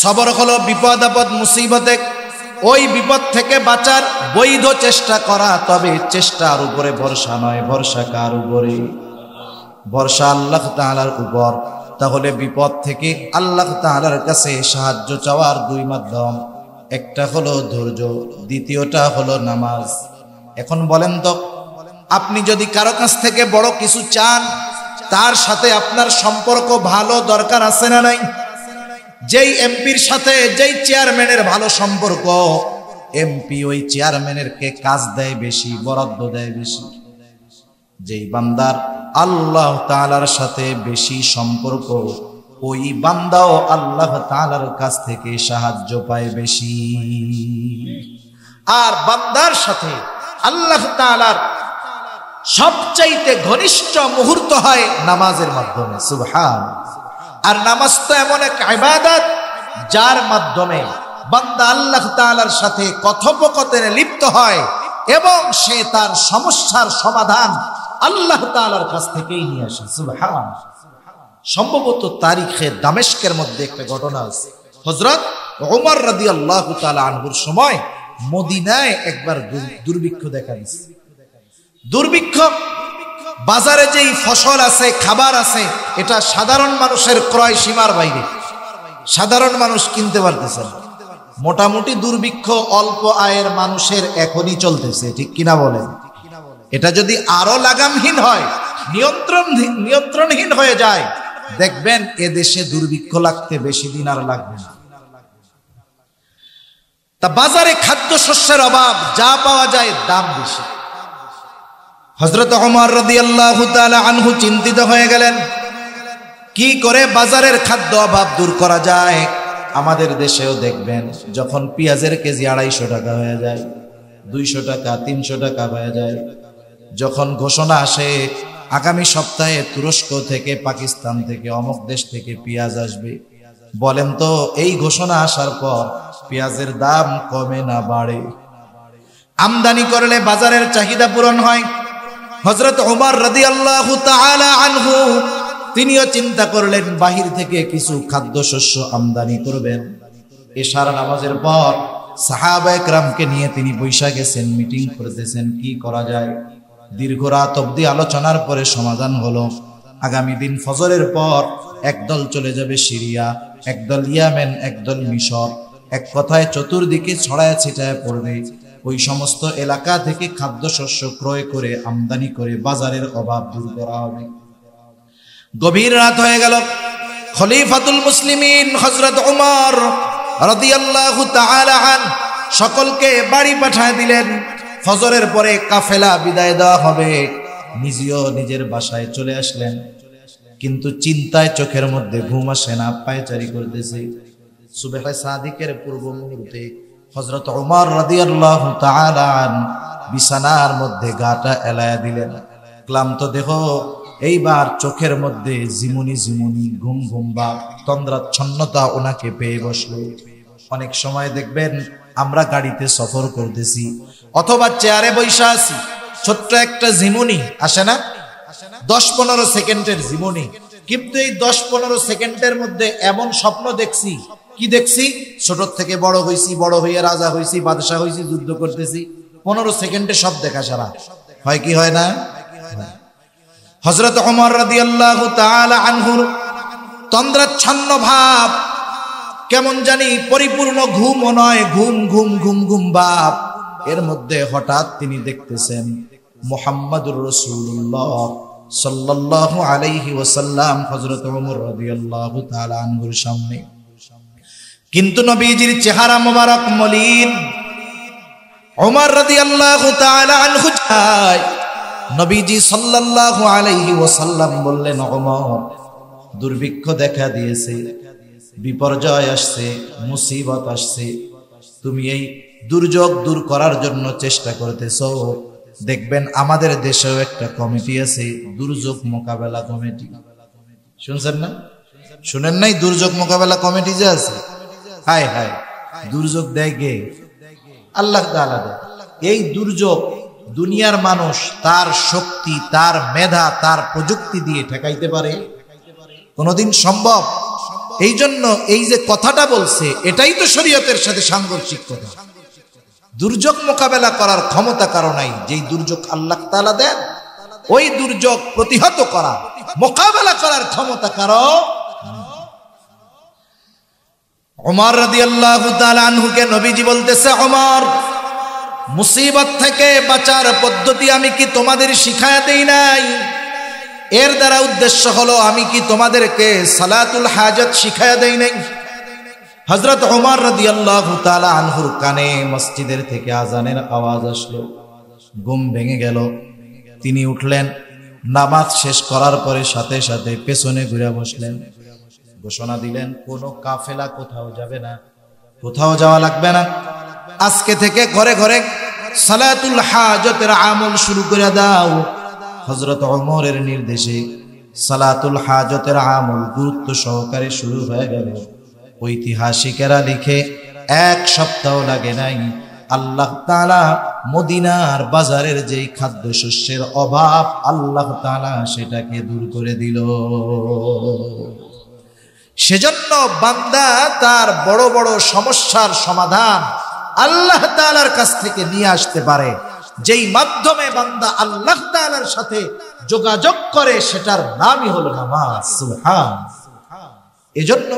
সবর হলো বিপদ আপদ মুসিবতে ওই বিপদ থেকে বাঁচার বৈধ চেষ্টা করা, তবে চেষ্টার উপরে ভরসা নয়। ভরসা কার উপরে? ভরসা আল্লাহ তাআলার উপর। তাহলে বিপদ থেকে আল্লাহ তাআলার কাছে সাহায্য চাওয়ার দুই মাধ্যম, একটা হলো ধৈর্য, দ্বিতীয়টা হলো নামাজ। এখন বলেন তো, আপনি যদি কারো কাছ থেকে বড় কিছু চান, তার সাথে আপনার সম্পর্ক ভালো দরকার আছে না নাই? যেই এমপির সাথে যেই চেয়ারম্যানের ভালো সম্পর্ক, এমপি ওই চেয়ারম্যানের কে কাজ দেয় বেশি, বরাদ্দ দেয় বেশি। যেই বান্দার আল্লাহ তাআলার সাথে বেশি সম্পর্ক, ওই বান্দাও আল্লাহ তাআলার কাছ থেকে সাহায্য পায় বেশি। আর বান্দার সাথে আল্লাহ তাআলার সবচাইতে ঘনিষ্ঠ মুহূর্ত হয় নামাজের মাধ্যমে। সুবহানাল্লাহ। আর নামাজ তো এমন এক ইবাদত যার মাধ্যমে বান্দা আল্লাহ তাআলার সাথে কথোপকথনে লিপ্ত হয় এবং সে তার সমস্যার সমাধান আল্লাহ তাআলার কাছ থেকেই নিয়ে আসে। সুবহানাল্লাহ। সম্ভবত তারিখে দামেস্কের মধ্যে একটা ঘটনা আছে। হযরত ওমর রাদিয়াল্লাহু তাআলা আনহুর সময় মদিনায় একবার দুর্ভিক্ষ দেখা দিয়েছে। দুর্ভিক্ষ, বাজারে যেই ফসল আছে, খাবার আছে, এটা সাধারণ মানুষের ক্রয় সীমার বাইরে, সাধারণ মানুষ কিনতে পারতেছে না। মোটামুটি দুর্ভিক্ষ অল্প আয়ের মানুষের এখনই চলতেছে, ঠিক কিনা বলেন? এটা যদি আরো লাগামহীন হয়, নিয়ন্ত্রণহীন হয়ে যায়, দেখবেন এদেশে দুর্ভিক্ষ লাগতে বেশি দিন আর লাগবে না। তা বাজারে খাদ্যশস্যের অভাব, যা পাওয়া যায় দাম বেশি। হযরত ওমর রাদিয়াল্লাহু তাআলা আনহু চিন্তিত হয়ে গেলেন, কি করে বাজারের খাদ্য অভাব দূর করা যায়। আমাদের দেশেও দেখবেন যখন পেঁয়াজের কেজি 250 টাকা হয়ে যায়, 200 টাকা, 300 টাকা হয়ে যায়, যখন ঘোষণা আসে আগামী সপ্তাহে তুরস্ক থেকে, পাকিস্তান থেকে, অমুক দেশ থেকে পেঁয়াজ আসবে, বলেন তো এই ঘোষণা আসার পর পেঁয়াজের দাম কমে না বাড়ে? আমদানি করলে বাজারের চাহিদা পূরণ হয়। হযরত ওমর রাদিয়াল্লাহু তাআলা আনহু তিনিও চিন্তা করলেন বাহির থেকে কিছু খাদ্যশস্য আমদানি করবেন। এশার নামাজের পর সাহাবায়ে কেরামকে নিয়ে তিনি বৈশা গেছেন, মিটিং করতেছেন কি করা যায়। দীর্ঘ রাত অবধি আলোচনার পরে সমাধান হলো, আগামী দিন ফজরের পর একদল চলে যাবে সিরিয়া, একদল ইয়েমেন, একদল মিশর, এক কথায় চতুর্দিকে ছড়ায় ছিটায় পড়বে। ওই সমস্ত এলাকা থেকে খাদ্যশস্য ক্রয় করে আমদানি করে বাজারের অভাব দূর করা হবে। গভীর রাত হয়ে গেল। খলিফাতুল মুসলিমিন হযরত ওমর রাদিয়াল্লাহু তাআলা আন সকলকে বাড়ি পাঠিয়ে দিলেন। ফজরের পরে কাফেলা বিদায় দেওয়া হবে, নিজেও নিজের বাসায় চলে আসলেন। কিন্তু চিন্তায় চোখের মধ্যে ঘুম আসে না, পায়চারি করতেছে। সুবহে সাদিকের পূর্ব মুহূর্তে হযরত ওমর রাদিয়াল্লাহু তাআলা আন বিছানার মধ্যে গাটা এলায়া দিলেন। ক্লান্ত দেহ, এইবার চোখের মধ্যে ঝিমুনি ঝিমুনি, ঘুম ঘুম ভাব, তন্দ্রাচ্ছন্নতা ওনাকে পেয়ে বসলো। অনেক সময় দেখবেন আমরা গাড়িতে সফর করতেছি অথবা চেয়ারে বসে আছি, ছোট্ট একটা ঝিমুনি আসে না, 10-15 সেকেন্ডের ঝিমুনি, কিন্তু এই 10-15 সেকেন্ডের মধ্যে এমন স্বপ্ন দেখছি, কি দেখছি, ছোট থেকে বড় হইছি, বড় হইয়া রাজা হইছি, বাদশা হইছি, যুদ্ধ করতেছি। 15 সেকেন্ডে সব দেখা সারা হয় কি হয় না? হযরত ওমর রাদিয়াল্লাহু তাআলা আনহুর তন্দ্রাচ্ছন্ন ভাব, কেমন জানি পরিপূর্ণ ঘুমও নয়, ঘুম ঘুম ঘুম ঘুম ভাব। এর মধ্যে হঠাৎ তিনি দেখতেছেন মুহাম্মাদুর রাসূলুল্লাহ সাল্লাল্লাহু আলাইহি ওয়াসাল্লাম হযরত ওমর রাদিয়াল্লাহু তাআলা আনহুর সামনে। কিন্তু নবীজির চেহারা মোবারক মলিন। ওমর রাদিয়াল্লাহু তাআলা আনহু চাই, নবীজি সাল্লাল্লাহু আলাইহি ওয়াসাল্লাম বললেন, ওমর, দুর্ভিক্ষ দেখা দিয়েছে, বিপর্যয় আসছে, মুসিবত আসছে, তুমি এই দুর্যোগ দূর করার জন্য চেষ্টা করতেছো। দেখবেন আমাদের দেশেও একটা কমিটি আছে, দুর্যোগ মোকাবেলা কমিটি। শুনছেন না? শুনেন নাই? দুর্যোগ মোকাবেলা কমিটি যে আছে, হায় হায়, দুর্যোগ দেয় কে? আল্লাহ তাআলা দেয়। এই দুর্যোগ দুনিয়ার মানুষ তার শক্তি, তার মেধা, তার প্রযুক্তি দিয়ে ঠেকাইতে পারে? কোনদিন সম্ভব? এই জন্য এই যে কথাটা বলছে, এটাই তো শরীয়তের সাথে সাংঘর্ষিক কথা। দুর্যোগ মোকাবেলা করার ক্ষমতা কারো নাই। যেই দুর্যোগ আল্লাহ তাআলা দেন, ওই দুর্যোগ প্রতিহত করা, মোকাবেলা করার ক্ষমতা কারো। ওমর রাদিয়াল্লাহু তাআলা আনহুকে নবীজি বলতেছে, ওমর, মুসিবত থেকে বাঁচার পদ্ধতি আমি কি তোমাদের শিখায়া দেই নাই? এর দ্বারা উদ্দেশ্য হলো আমি কি তোমাদেরকে সালাতুল হাজাত শিখায়া দেই নাই? হযরত ওমর রাদিয়াল্লাহু তাআলা আনহুর কানে মসজিদের থেকে আজানের আওয়াজ আসলো, ঘুম ভেঙে গেল। তিনি উঠলেন, নামাজ শেষ করার পরে সাথে সাথে পেছনে ঘুরে বসলেন, ঘোষণা দিলেন কোনো কাফেলা কোথাও যাবে না, কোথাও যাওয়া লাগবে না। আজকে থেকে ঘরে ঘরে সালাতুল হাজতের আমল শুরু করে দাও। হযরত ওমরের নির্দেশে সালাতুল হাজতের আমল গুরুত্ব সহকারে শুরু হয়ে গেল। ঐতিহাসিকেরা লিখে 1 সপ্তাহ লাগে নাই, আল্লাহ তাআলা মদিনার বাজারের যেই খাদ্যশস্যের অভাব আল্লাহ তাআলা সেটাকে দূর করে দিল। সেজন্য বান্দা তার বড় বড় সমস্যার সমাধান আল্লাহ তাআলার কাছ থেকে নিয়ে আসতে পারে, যেই মাধ্যমে বান্দা আল্লাহ তাআলার সাথে যোগাযোগ করে, সেটার নামই হলো নামাজ। সুবহান। এজন্য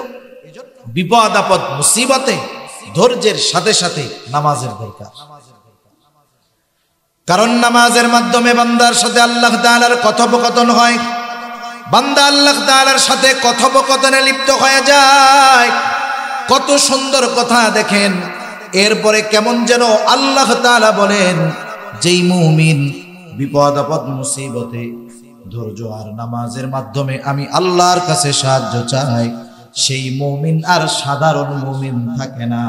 বিপদ আপদ মুসিবতে ধৈর্যের সাথে সাথে নামাজের দরকার। কারণ নামাজের মাধ্যমে বান্দার সাথে আল্লাহ তাআলার কথোপকথন হয়, বান্দা আল্লাহ তাআলার সাথে কথোপকথনে লিপ্ত হয়ে যায়। কত সুন্দর কথা দেখেন। এরপরে কেমন যেন আল্লাহ তাআলা বলেন, যেই মুমিন বিপদ আপদ মুসিবতে ধৈর্য আর নামাজের মাধ্যমে আমি আল্লাহর কাছে সাহায্য চাই, সেই মুমিন আর সাধারণ মুমিন থাকে না।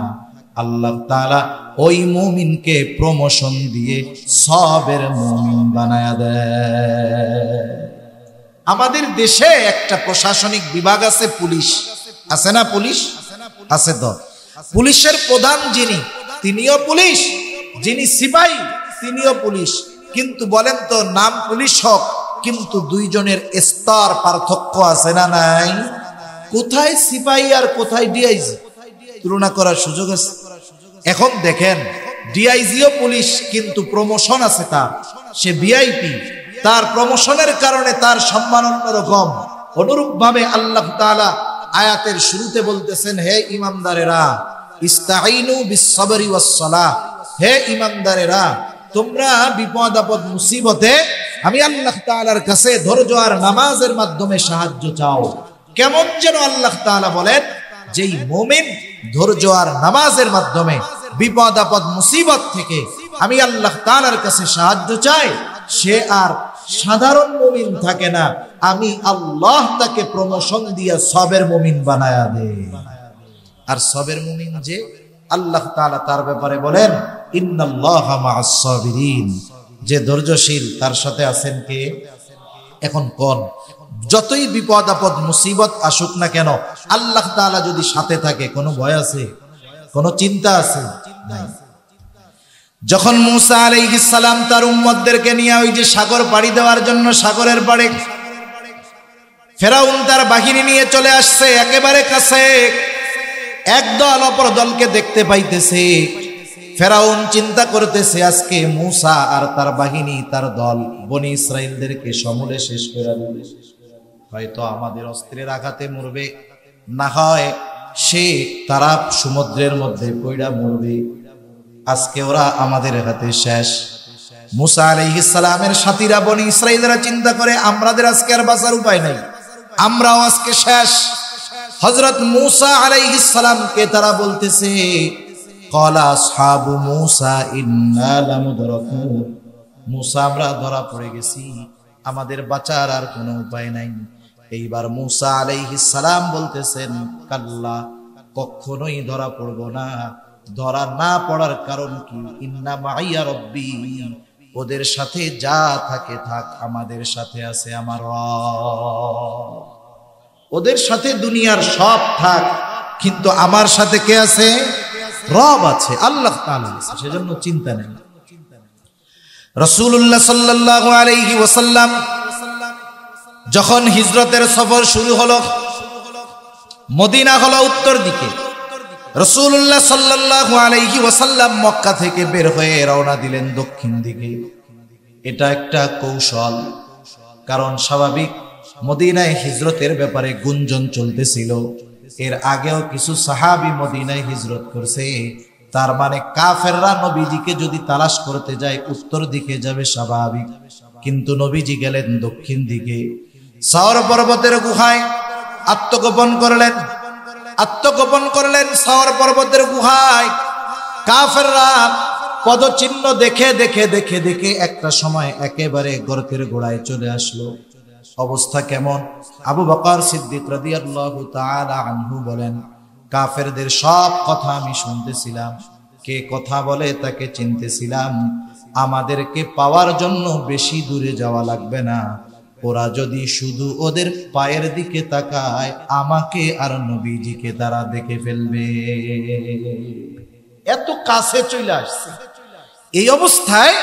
আল্লাহ তাআলা ওই মুমিনকে প্রমোশন দিয়ে সবের মুমিন বানায়া দেয়। আমাদের দেশে একটা প্রশাসনিক বিভাগ আছে, পুলিশ আছে না? পুলিশ আছে তো। পুলিশের প্রধান যিনি, তিনিও পুলিশ, যিনি সিপাহী তিনিও পুলিশ। কিন্তু বলেন তো, নাম পুলিশ হোক, কিন্তু দুইজনের স্তর পার্থক্য আছে না নাই? কোথায় সিপাহী আর কোথায় ডিআইজি, তুলনা করার সুযোগ আছে? এখন দেখেন, ডিআইজিও পুলিশ, কিন্তু প্রমোশন আছে তার, সে ভিআইপি, তার প্রমোশনের কারণে তার সম্মান অন্যরকম। অনুরূপ ভাবে আল্লাহ তাআলা আয়াতের শুরুতে বলতেছেন, হে ইমানদারেরা, ইস্তাঈনু বিস-সাবরি ওয়াস-সালাহ, হে ইমানদারেরা তোমরা বিপদ আপদ মুসিবতে আমি আল্লাহ তাআলার কাছে ধৈর্য আর নামাজের মাধ্যমে সাহায্য চাও। কেমন যেন আল্লাহ তাআলা বলেন, যেই মুমিন ধৈর্য আর নামাজের মাধ্যমে বিপদ আপদ মুসিবত থেকে আমি আল্লাহ তাআলার কাছে সাহায্য চাই, সে আর সাধারণ মুমিন থাকে না, আমি আল্লাহ তাকে প্রমোশন দিয়া সবের মুমিন বানায়া দেই। আর সবের মুমিন যে, আল্লাহ তাআলা তার ব্যাপারে বলেন, ইন্নাল্লাহা মা'আস সাবিরিন, যে ধৈর্যশীল তার সাথে আছেন কে? এখন কোন যতই বিপদ আপদ মুসিবত আসুক না কেন, আল্লাহ তাআলা যদি সাথে থাকে, কোনো ভয় আছে? কোনো চিন্তা আছে? নাই। যখন মূসা আলাইহিস সালাম তার উম্মতদেরকে নিয়ে ওই যে সাগর পাড়ি দেওয়ার জন্য সাগরের পাড়ে, ফেরাউন তার বাহিনী নিয়ে চলে আসছে একেবারে কাছে, একদল অপর দলকে দেখতে পাইতেছে। ফেরাউন চিন্তা করতেছে, আজকে মূসা আর তার বাহিনী, তার দল বনি ইসরাইলদেরকে সমূলে শেষ করে দিবে। হয়তো আমাদের অস্ত্রের আঘাতে মরবে, না হয় সে তারা সমুদ্রের মধ্যে পইড়া মরবে। আজকে ওরা আমাদের হাতে শেষ। মূসা আলাইহিস সালামের সাথীরা বনি ইসরাইলরা চিন্তা করে, আমাদের আজকে আর বাঁচার উপায় নাই, আমরাও আজকে শেষ। হযরত মূসা আলাইহিস সালামকে তারা বলতেছে, ক্বালা আসহাবু মূসা ইন্না লামুদরাকুন, মূসা আমরা ধরা পড়ে গেছি, আমাদের বাঁচার আর কোনো উপায় নাই। এইবার মূসা আলাইহিস সালাম বলতেছেন, কাল্লা, কখনোই ধরা পড়ব না। ধরা না পড়ার কারণ কি? ইন্না মাইয়া রব্বি, ওদের সাথে যা থাকে থাক, আমাদের সাথে আছে আমার রব। ওদের সাথে দুনিয়ার সব থাক, কিন্তু আমার সাথে কে আছে? রব আছে, আল্লাহ তাআলা আছে, সেজন্য চিন্তা নেই। রাসূলুল্লাহ সাল্লাল্লাহু আলাইহি ওয়াসাল্লাম যখন হিজরতের সফর শুরু হলো, মদিনা হলো উত্তর দিকে, রাসূলুল্লাহ সাল্লাল্লাহু আলাইহি ওয়াসাল্লাম মক্কা থেকে বের হয়ে রওনা দিলেন দক্ষিণ দিকে। এটা একটা কৌশল, কারণ স্বাভাবিক মদিনায় হিজরতের ব্যাপারে গুঞ্জন চলতেছিল। এর আগেও কিছু সাহাবী মদিনায় হিজরত করছে, তার মানে কাফেররা নবীজিকে যদি তালাশ করতে যায় উত্তর দিকে যাবে স্বাভাবিক, কিন্তু নবীজি গেলেন দক্ষিণ দিকে। সাওর পর্বতের গুহায় আত্মগোপন করলেন সাওর পর্বতের গুহায়। কাফেররা পদচিহ্ন দেখে একটা সময় একেবারে গর্তের গোড়ায় চলে আসলো। অবস্থা কেমন? আবু বকর সিদ্দিক রাদিয়াল্লাহু তাআলা আনহু বলেন, কাফেরদের সব কথা আমি শুনতেছিলাম, কে কথা বলে তাকে চিনতেছিলাম। আমাদেরকে পাওয়ার জন্য বেশি দূরে যাওয়া লাগবে না, ওরা যদি শুধু ওদের পায়ের দিকে তাকায় আমাকে আর নবীজিকে তারা দেখে ফেলবে। এত কাছে চলে আসছে। এই অবস্থায়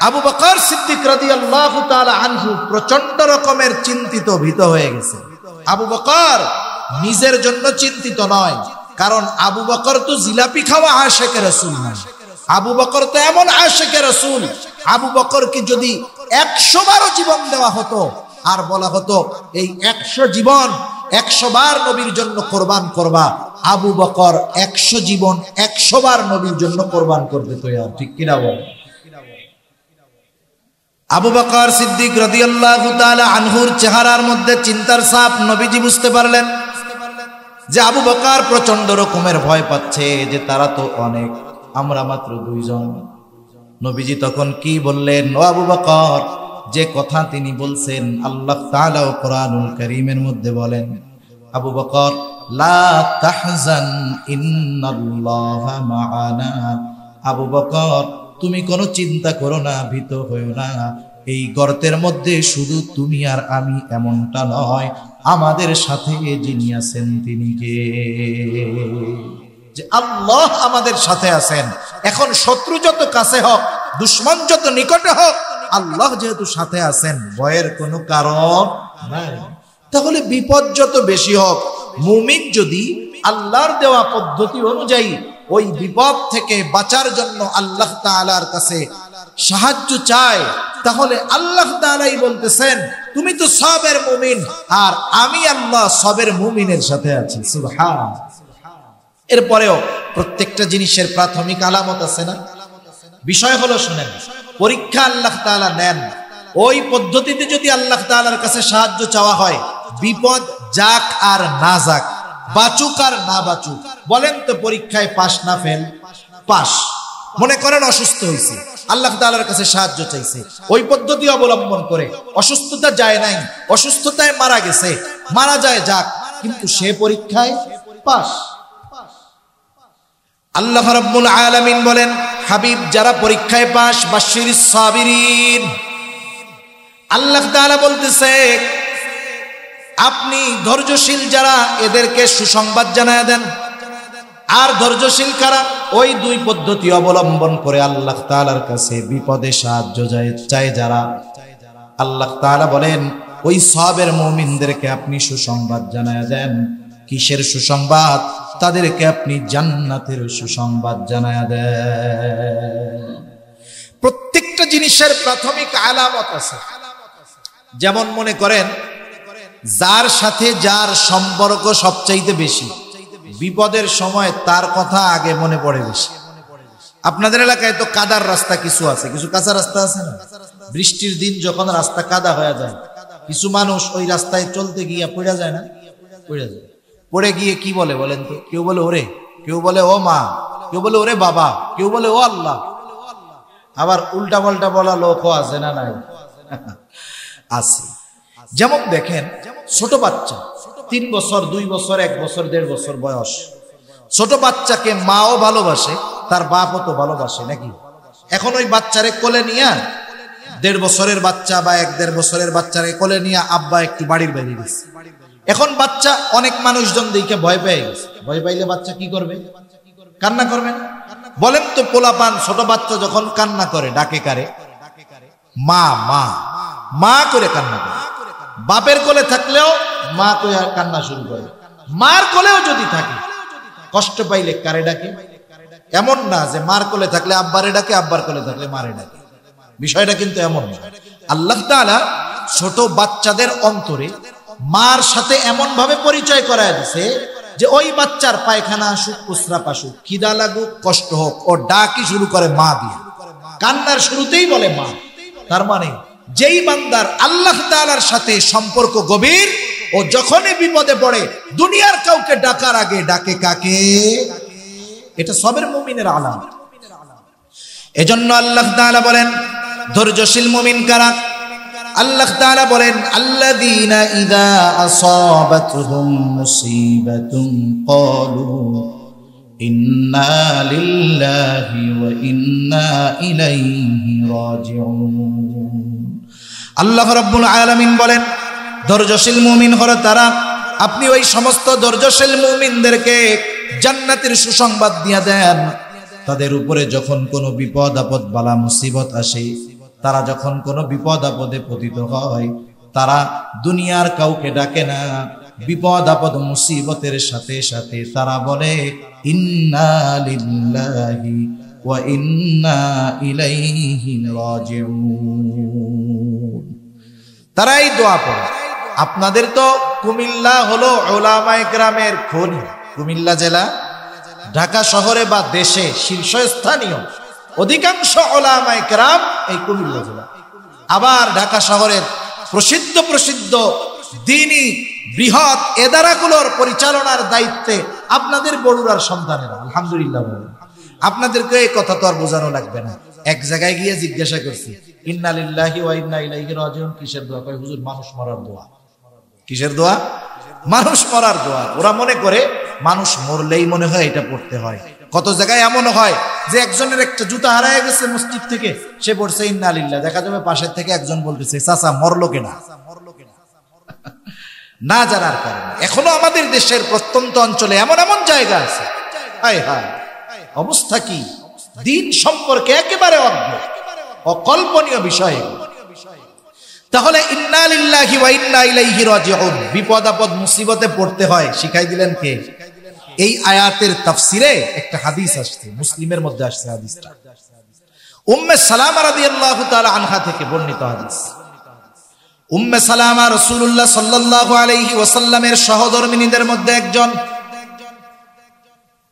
আবু বকর সিদ্দিক রাদিয়াল্লাহু তাআলা আনহু প্রচন্ড রকমের চিন্তিত, ভীত হয়ে গেছে। আবু বকর নিজের জন্য চিন্তিত নয়, কারণ আবু বকর তো জিলাপি খাওয়া আশিকে রাসূল না। আবু বকর তো এমন আশিকে রাসূল, আবু বকরকে যদি 100 বারও জীবন দেওয়া হতো আর বলা হতো এই 100 জীবন 100 বার নবীর জন্য কোরবান করবা, আবু বকর 100 জীবন 100 বার নবীর জন্য কোরবান করতে তৈরি। ঠিক কিনা বল? আবু বকর সিদ্দিক রাদিয়াল্লাহু তাআলা আনহুর চেহারার মধ্যে চিন্তার ছাপ নবীজি বুঝতে পারলেন যে আবু বকর প্রচন্ড রকমের ভয় পাচ্ছে, যে তারা তো অনেক, আমরা মাত্র 2 জন। নবীজি তখন কি বললেন? ও আবু বকর, যে কথা তিনি বলছেন আল্লাহ তাআলা কোরআনুল কারীমের মধ্যে বলেন, আবু বকর লা তাহজান ইন্নাল্লাহা মাআনা। আবু বকর তুমি কোনো চিন্তা করো না, ভীত হইও না। এই গর্তের মধ্যে শুধু তুমি আর আমি এমনটা নয়, আমাদের সাথে যিনি আছেন তিনি কে? যে আল্লাহ আমাদের সাথে আছেন। এখন শত্রু যত কাছে হোক, দুশমন যত নিকটে হোক, আল্লাহ যেহেতু সাথে আছেন, ভয়ের কোনো কারণ নাই। তাহলে বিপদ যত বেশি হোক, মুমিন যদি আল্লাহর দেওয়া পদ্ধতি অনুযায়ী ওই বিপদ থেকে বাঁচার জন্য আল্লাহ তাআলার কাছে সাহায্য চায়, তাহলে আল্লাহ তাআলাই বলতেছেন তুমি তো সবের মুমিন, আর আমি আল্লাহ সবের মুমিনের সাথে আছি। সুবহানাল্লাহ। এরপরেও প্রত্যেকটা জিনিসের প্রাথমিক আলামত আছে না? বিষয় হলো, শুনেন, পরীক্ষা আল্লাহ তাআলা নেন, ওই পদ্ধতিতে যদি আল্লাহ তাআলার কাছে সাহায্য চাওয়া হয়, বিপদ যাক আর না যাক, বাঁচুক আর না বাঁচুক, বলেন তো পরীক্ষায় পাস না ফেল? পাস। মনে করেন অসুস্থ হয়েছে, আল্লাহ তাআলার কাছে সাহায্য চাইছে, ওই পদ্ধতি অবলম্বন করে অসুস্থতা যায় নাই, অসুস্থতায় মারা গেছে, মারা যায় যাক, কিন্তু সে পরীক্ষায় পাস। আল্লাহ রাব্বুল আলামিন বলেন, হাবিব যারা পরীক্ষায় পাস বাশশিরিস সাবিরিন। আল্লাহ তাআলা বলতেছে আপনি ধৈর্যশীল যারা, এদেরকে সুসংবাদ জানায় দেন। আর ধৈর্যশীল কারা? ওই 2 পদ্ধতি অবলম্বন করে আল্লাহ তাআলার কাছে বিপদে সাহায্য চায় যারা, আল্লাহ তাআলা বলেন ওই সবের মুমিনদেরকে আপনি সুসংবাদ জানায় দেন। কিসের সুসংবাদ? তাদেরকে আপনি জান্নাতের সুসংবাদ জানায় দেন। প্রত্যেকটা জিনিসের প্রাথমিক আলামত আছে। যেমন মনে করেন, যার সাথে যার সম্পর্ক সবচাইতে বেশি, বিপদের সময় তার কথা আগে মনে পড়ে বেশি। আপনাদের এলাকায় তো কাদার রাস্তা কিছু আছে, কিছু কাঁচা রাস্তা আছে না? বৃষ্টির দিন যখন রাস্তা কাদা হয়ে যায়, কিছু মানুষ ওই রাস্তায় চলতে গিয়ে পড়ে যায় না? পড়ে যায়। পড়ে গিয়ে কি বলে বলেন তো? কেউ বলে ওরে, কেউ বলে ও মা, কেউ বলে ওরে বাবা, কেউ বলে ও আল্লাহ। আবার উল্টা পাল্টা বলা লোকও আছে না? নাই, আছে। যেমন দেখেন, ছোট বাচ্চা 3 বছর, 2 বছর, 1 বছর, 1.5 বছর বয়স, ছোট বাচ্চাকে মাও ভালোবাসে, তার বাপও তো ভালোবাসে নাকি? এখন ওই বাচ্চারে কোলে নিয়ে, 1.5 বছরের বাচ্চা বা 1-1.5 বছরের বাচ্চারে কোলে নিয়ে আব্বা একটু বাড়ির বাইরে গেছে। এখন বাচ্চা অনেক মানুষজন দেখে ভয় পেয়ে গেছে। ভয় পাইলে বাচ্চা কি করবে? কান্না করবে না? বলেন তো পোলাপান ছোট বাচ্চা যখন কান্না করে ডাকে কারে? মা মা মা করে কান্না করে। বাপের কোলে থাকলেও মা কইয়া কান্না শুরু করে, মার কোলেও যদি থাকে কষ্ট পাইলে কারে ডাকে? এমন না যে মার কোলে থাকলে আব্বারে ডাকে, আব্বার কোলে থাকলে মারে ডাকে। বিষয়টা কিন্তু এমন না। আল্লাহ তাআলা ছোট বাচ্চাদের অন্তরে মার সাথে এমন ভাবে পরিচয় করায় দিছে যে ওই বাচ্চার পায়খানা আসুক, প্রস্রাব আসুক, খিদা লাগুক, কষ্ট হোক, ও ডাকি শুরু করে মা দিয়ে। কান্নার শুরুতেই বলে মা। তার মানে যেই বান্দার আল্লাহ তাআলার সাথে সম্পর্ক গভীর, ও যখনই বিপদে পড়ে দুনিয়ার কাউকে ডাকার আগে ডাকে কাকে? এটা সবের মুমিনের আলামত। এজন্য আল্লাহ তাআলা বলেন ধৈর্যশীল মুমিন কারা? আল্লাহ তাআলা বলেন আল্লাযীনা ইযা আসাবাতুহুম মুসিবাতুন ক্বালু ইন্না লিল্লাহি ওয়া ইন্না ইলাইহি রাজিউন। আল্লাহ রাব্বুল আলামিন বলেন ধৈর্যশীল মুমিন হলো তারা, আপনি ওই সমস্ত ধৈর্যশীল মুমিনদেরকে জান্নাতের সুসংবাদ দিয়ে দেন। তাদের উপরে যখন কোনো বিপদ আপদ বালা মুসিবত আসে, তারা যখন কোনো বিপদ আপদে পতিত হয়, তারা দুনিয়ার কাউকে ডাকে না, বিপদ আপদ মুসিবতের সাথে সাথে তারা বলে ইন্না লিল্লাহি ওয়া ইন্না ইলাইহি রাজিউন। তারাই দোয়া পড়ে। আপনাদের তো কুমিল্লা হলো উলামায়ে কেরামের খনি। কুমিল্লা জেলা ঢাকা শহরে বা দেশে শীর্ষস্থানীয় অধিকাংশ উলামায়ে কেরাম এই কুমিল্লা জেলা। আবার ঢাকা শহরের প্রসিদ্ধ প্রসিদ্ধ দ্বীনি বৃহৎ এদারাগুলোর পরিচালনার দায়িত্বে আপনাদের বড়ুরার সন্তানেরা। আলহামদুলিল্লাহ বলেন। আপনাদেরকে এই কথা তো আর বোঝানো লাগবে না। এক জায়গায় গিয়ে জিজ্ঞাসা করছি ইন্না লিল্লাহি ওয়া ইন্না ইলাইহি রাজিউন কিসের দোয়া? কয় হুজুর মানুষ মরার দোয়া। কিসের দোয়া? মানুষ মরার দোয়া। ওরা মনে করে মানুষ মরলেই মনে হয় এটা পড়তে হয়। কত জায়গায় এমন হয় যে একজনের একটা জুতা হারায় গেছে মসজিদ থেকে, সে পড়ছে ইন্না লিল্লাহ, দেখা যাবে পাশের থেকে একজন বলতেছে চাচা মরলো কেনা, না জানার কারণে। এখনো আমাদের দেশের প্রত্যন্ত অঞ্চলে এমন এমন জায়গা আছে, হায় হায় অবস্থা কি, দিন সম্পর্কে একেবারে অজ্ঞ, অকল্পনীয় বিষয়। তাহলে ইন্না লিল্লাহি ওয়া ইন্না ইলাইহি রাজিউন বিপদ আপদ মুসিবতে পড়তে হয় শিখাই দিলেন কে? এই আয়াতের তাফসিরে একটা হাদিস আসছে, মুসলিমের মধ্যে আসছে হাদিসটা, উম্মে সালামা রাদিয়াল্লাহু তাআলা আনহা থেকে বর্ণিত হাদিস। উম্মে সালামা রাসূলুল্লাহ সাল্লাল্লাহু আলাইহি ওয়াসাল্লামের সহধর্মিনীদের মধ্যে একজন।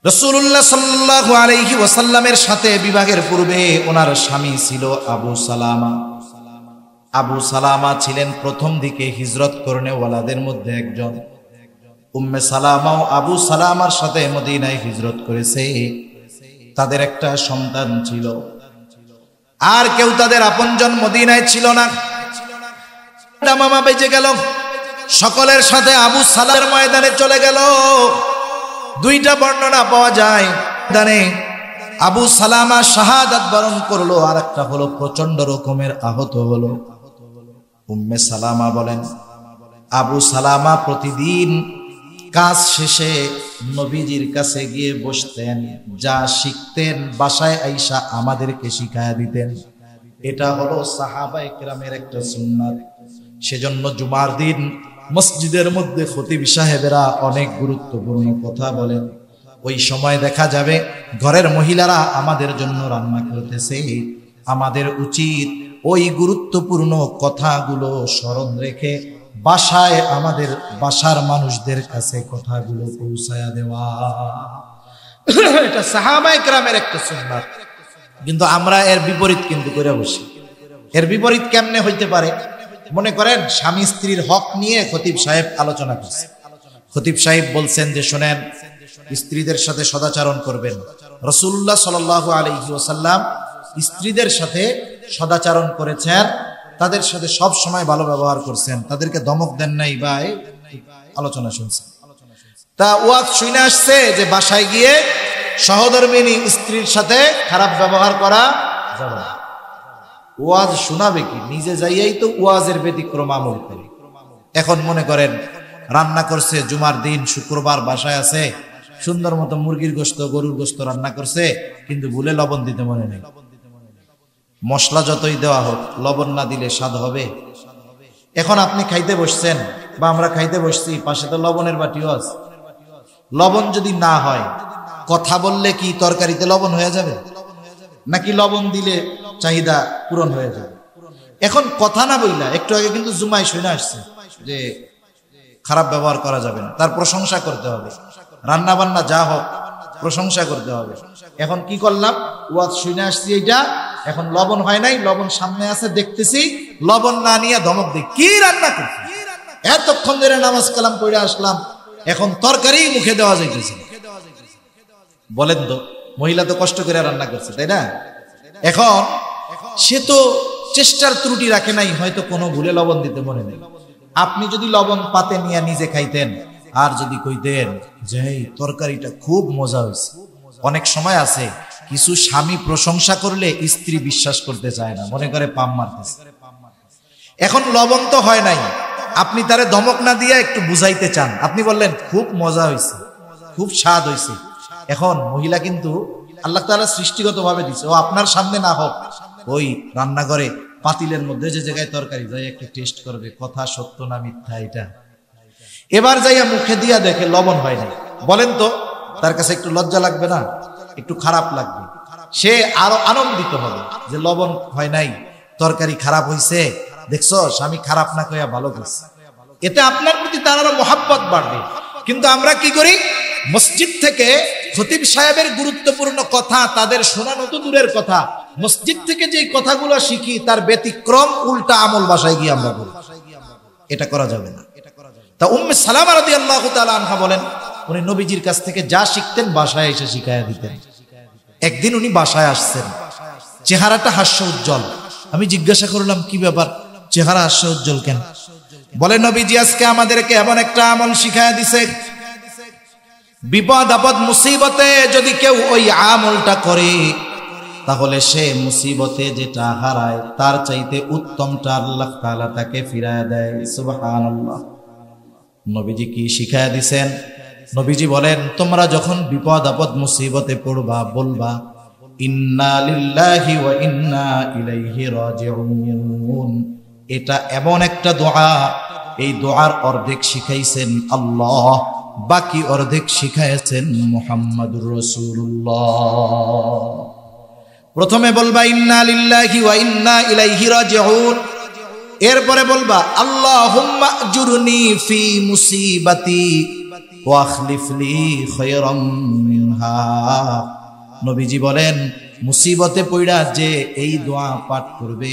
রাসূলুল্লাহ সাল্লাল্লাহু আলাইহি ওয়াসাল্লামের সাথে বিবাহের পূর্বে ওনার স্বামী ছিল আবু সালামা। আবু সালামা ছিলেন প্রথম দিকে হিজরত করনেওয়ালাদের মধ্যে একজন। উম্মে সালামাও আবু সালামার সাথে মদিনায় হিজরত করেছে। তাদের একটা সন্তান ছিল। আর কেউ তাদের আপনজন মদিনায় ছিল না। মামা বেঁচে গেল, সকলের সাথে আবু সালামের ময়দানে চলে গেল। দুইটা বর্ণনা পাওয়া যায়, জানে আবু সালামা শাহাদাত বরণ করলো, আর একটা হলো প্রচন্ড রকমের আহত হলো। উম্মে সালামা বলেন আবু সালামা প্রতিদিন কাজ শেষে নবীজির কাছে গিয়ে বসতেন, যা শিখতেন বাসায় আইসা আমাদেরকে শিখায়া দিতেন। এটা হলো সাহাবায়ে কেরামের একটা সুন্নাত। সেজন্য জুমার দিন মসজিদের মধ্যে খতিব সাহেবেরা অনেক গুরুত্বপূর্ণ কথা বলেন। ওই সময় দেখা যাবে ঘরের মহিলারা আমাদের জন্য রান্না করতেছে, আমাদের উচিত ওই গুরুত্বপূর্ণ কথাগুলো স্মরণ রেখে বাসায় আমাদের বাসার মানুষদের কাছে কথাগুলো পৌঁছায়া দেওয়া। এটা সাহাবায়ে কেরামের একটা সুন্নাত। কিন্তু আমরা এর বিপরীত কিন্তু করে বসি। এর বিপরীত কেমনে হইতে পারে? মনে করেন স্বামী স্ত্রীর হক নিয়ে খতিব সাহেব আলোচনা করছে। খতিব সাহেব বলছেন যে শোনেন, স্ত্রীদের সাথে সদাচরণ করবেন। রাসূলুল্লাহ সাল্লাল্লাহু আলাইহি ওয়াসাল্লাম স্ত্রীদের সাথে সদাচরণ করেছেন, তাদের সাথে সব সময় ভালো ব্যবহার করছেন, তাদেরকে ধমক দেন নাই। বা আলোচনা শুনছেন, তা ওয়াজ শুনে আসছে যে বাসায় গিয়ে সহধর্মিনী স্ত্রীর সাথে খারাপ ব্যবহার করা যাবে না। ওয়াজ শোনাবে কি? নিজে যাইয়াই তো ওয়াজের ব্যতিক্রম আমল করে। এখন মনে করেন রান্না করছে জুমার দিন, শুক্রবার বাসায় আছে, সুন্দর মতো মুরগির গোশত গরুর গোশত রান্না করছে, কিন্তু ভুলে লবণ দিতে মনে নেই। মশলা যতই দেওয়া হোক লবণ না দিলে স্বাদ হবে? এখন আপনি খাইতে বসছেন বা আমরা খাইতে বসছি, পাশে তো লবণের বাটিও আছে। লবণ যদি না হয়, কথা বললে কি তরকারিতে লবণ হয়ে যাবে? নাকি লবণ দিলে চাহিদা পূরণ হয়ে যাবে? এখন কথা না বইলা, একটু আগে কিন্তু জুমায় শুনে আসছে যে খারাপ ব্যবহার করা যাবে না, তার প্রশংসা করতে হবে, রান্না বান্না যা হোক প্রশংসা করতে হবে। এখন কি করলাম? ওয়াজ শুনে আসছি এইটা, এখন লবণ হয় নাই, লবণ সামনে আছে দেখতেছি, লবণ না নিয়ে ধমক দিই, কি রান্না করছি, এতক্ষণ ধরে নামাজ কালাম পড়ে আসলাম, এখন তরকারি মুখে দেওয়া যাইতেছে। বলেন তো, মহিলা তো কষ্ট করে রান্না করছে, তাই না? এখন সে তো চেষ্টার ত্রুটি রাখে নাই, হয়তো কোনো ভুলে লবণ দিতে মনে নেই। আপনি যদি লবণ পাতে নিয়ে নিজে খাইতেন, আর যদি কইতেন যে তরকারিটা খুব মজা হয়েছে। অনেক সময় আছে কিছু স্বামী প্রশংসা করলে স্ত্রী বিশ্বাস করতে চায় না, মনে করে পাম মারতেছে। এখন লবণ তো হয় নাই, আপনি তারে ধমক না দিয়ে একটু বুঝাইতে চান, আপনি বললেন খুব মজা হয়েছে, খুব স্বাদ হয়েছে। এখন মহিলা কিন্তু আল্লাহ তাআলা সৃষ্টিগত ভাবে দিচ্ছে, ও আপনার সামনে না হোক, ওই রান্নাঘরে পাতিলের মধ্যে যে জায়গায় তরকারি যাই একটু টেস্ট করবে, কথা সত্য না মিথ্যা এটা। এবার যাইয়া মুখে দিয়া দেখে লবণ হয় নাই, বলেন তো তার কাছে একটু লজ্জা লাগবে না? একটু খারাপ লাগবে। সে আরো আনন্দিত হবে যে লবণ হয় নাই, তরকারি খারাপ হয়েছে, দেখছো স্বামী খারাপ না কইয়া ভালো করছে। এতে আপনার প্রতি তার আরো মহাব্বত বাড়বে। কিন্তু আমরা কি করি, মসজিদ থেকে খতিব সাহেবের গুরুত্বপূর্ণ কথা তাদের শোনানো তো দূরের কথা, মসজিদ থেকে যে কথাগুলো শিখি তার ব্যতিক্রম উল্টা আমল বাসায় গিয়ে আমরা করি। এটা করা যাবে না। তা উম্মে সালামা রাদিয়াল্লাহু তাআলা আনহা বলেন, উনি নবীজির কাছ থেকে যা শিখতেন বাসায় এসে শিখায়া দিতেন। একদিন উনি বাসায় আসছেন, চেহারাটা হাস্য উজ্জ্বল। আমি জিজ্ঞাসা করলাম কি ব্যাপার, চেহারা হাস্য উজ্জ্বল কেন? বলে নবীজি আজকে আমাদেরকে এমন একটা আমল শিখায়া দিছে, বিপদ আপদ মুসিবতে যদি কেউ ওই আমলটা করে তাহলে সে মুসিবতে যেটা হারায় তার চাইতে উত্তমটা আল্লাহ তাআলা তাকে ফিরায়া দেয়। সুবহানাল্লাহ। নবীজি কি শিখায়া দিছেন? নবীজি বলেন, তোমরা যখন বিপদ আপদ মুসিবতে পড়বা বলবা ইন্না লিল্লাহি ওয়া ইন্না ইলাইহি রাজিউন। এটা এমন একটা দোয়া, এই দোয়ার অর্ধেক শিখাইছেন আল্লাহ, বাকি অর্ধেক শিখাইছেন মুহাম্মাদুর রাসূলুল্লাহ। প্রথমে বলবা ইন্না লিল্লাহি ওয়া ইন্না ইলাইহি রাজিউন, এরপরে বলবা আল্লাহুম্মা আজুরনি ফি মুসিবাতি ওয়া আখলিফ লি খায়রাম মিনহা। নবীজি বলেন, মুসিবতে পড়া যে এই দোয়া পাঠ করবে,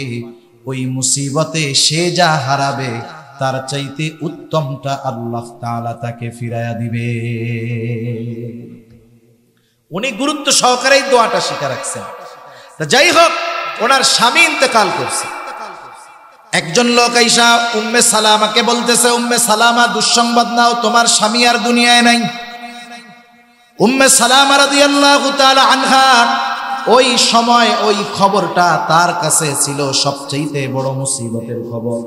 ওই মুসিবতে সে যা হারাবে তার চাইতে উত্তমটা আল্লাহ তাআলা তাকে ফিরায়া দিবে। উনি গুরুত্ব সহকারে এই দোয়াটা শিখা রাখছেন। যাই হোক, ওনার স্বামী ইন্তেকাল করছে। একজন লোক আইসা উম্মে সালামাকে বলতেছে, উম্মে সালামা দুঃসংবাদ নাও, তোমার স্বামী আর দুনিয়ায় নাই। উম্মে সালামা রাদিয়াল্লাহু তাআলা আনহা ওই সময় ওই খবরটা তার কাছে ছিল সবচেয়ে বড় মুসিবতের খবর।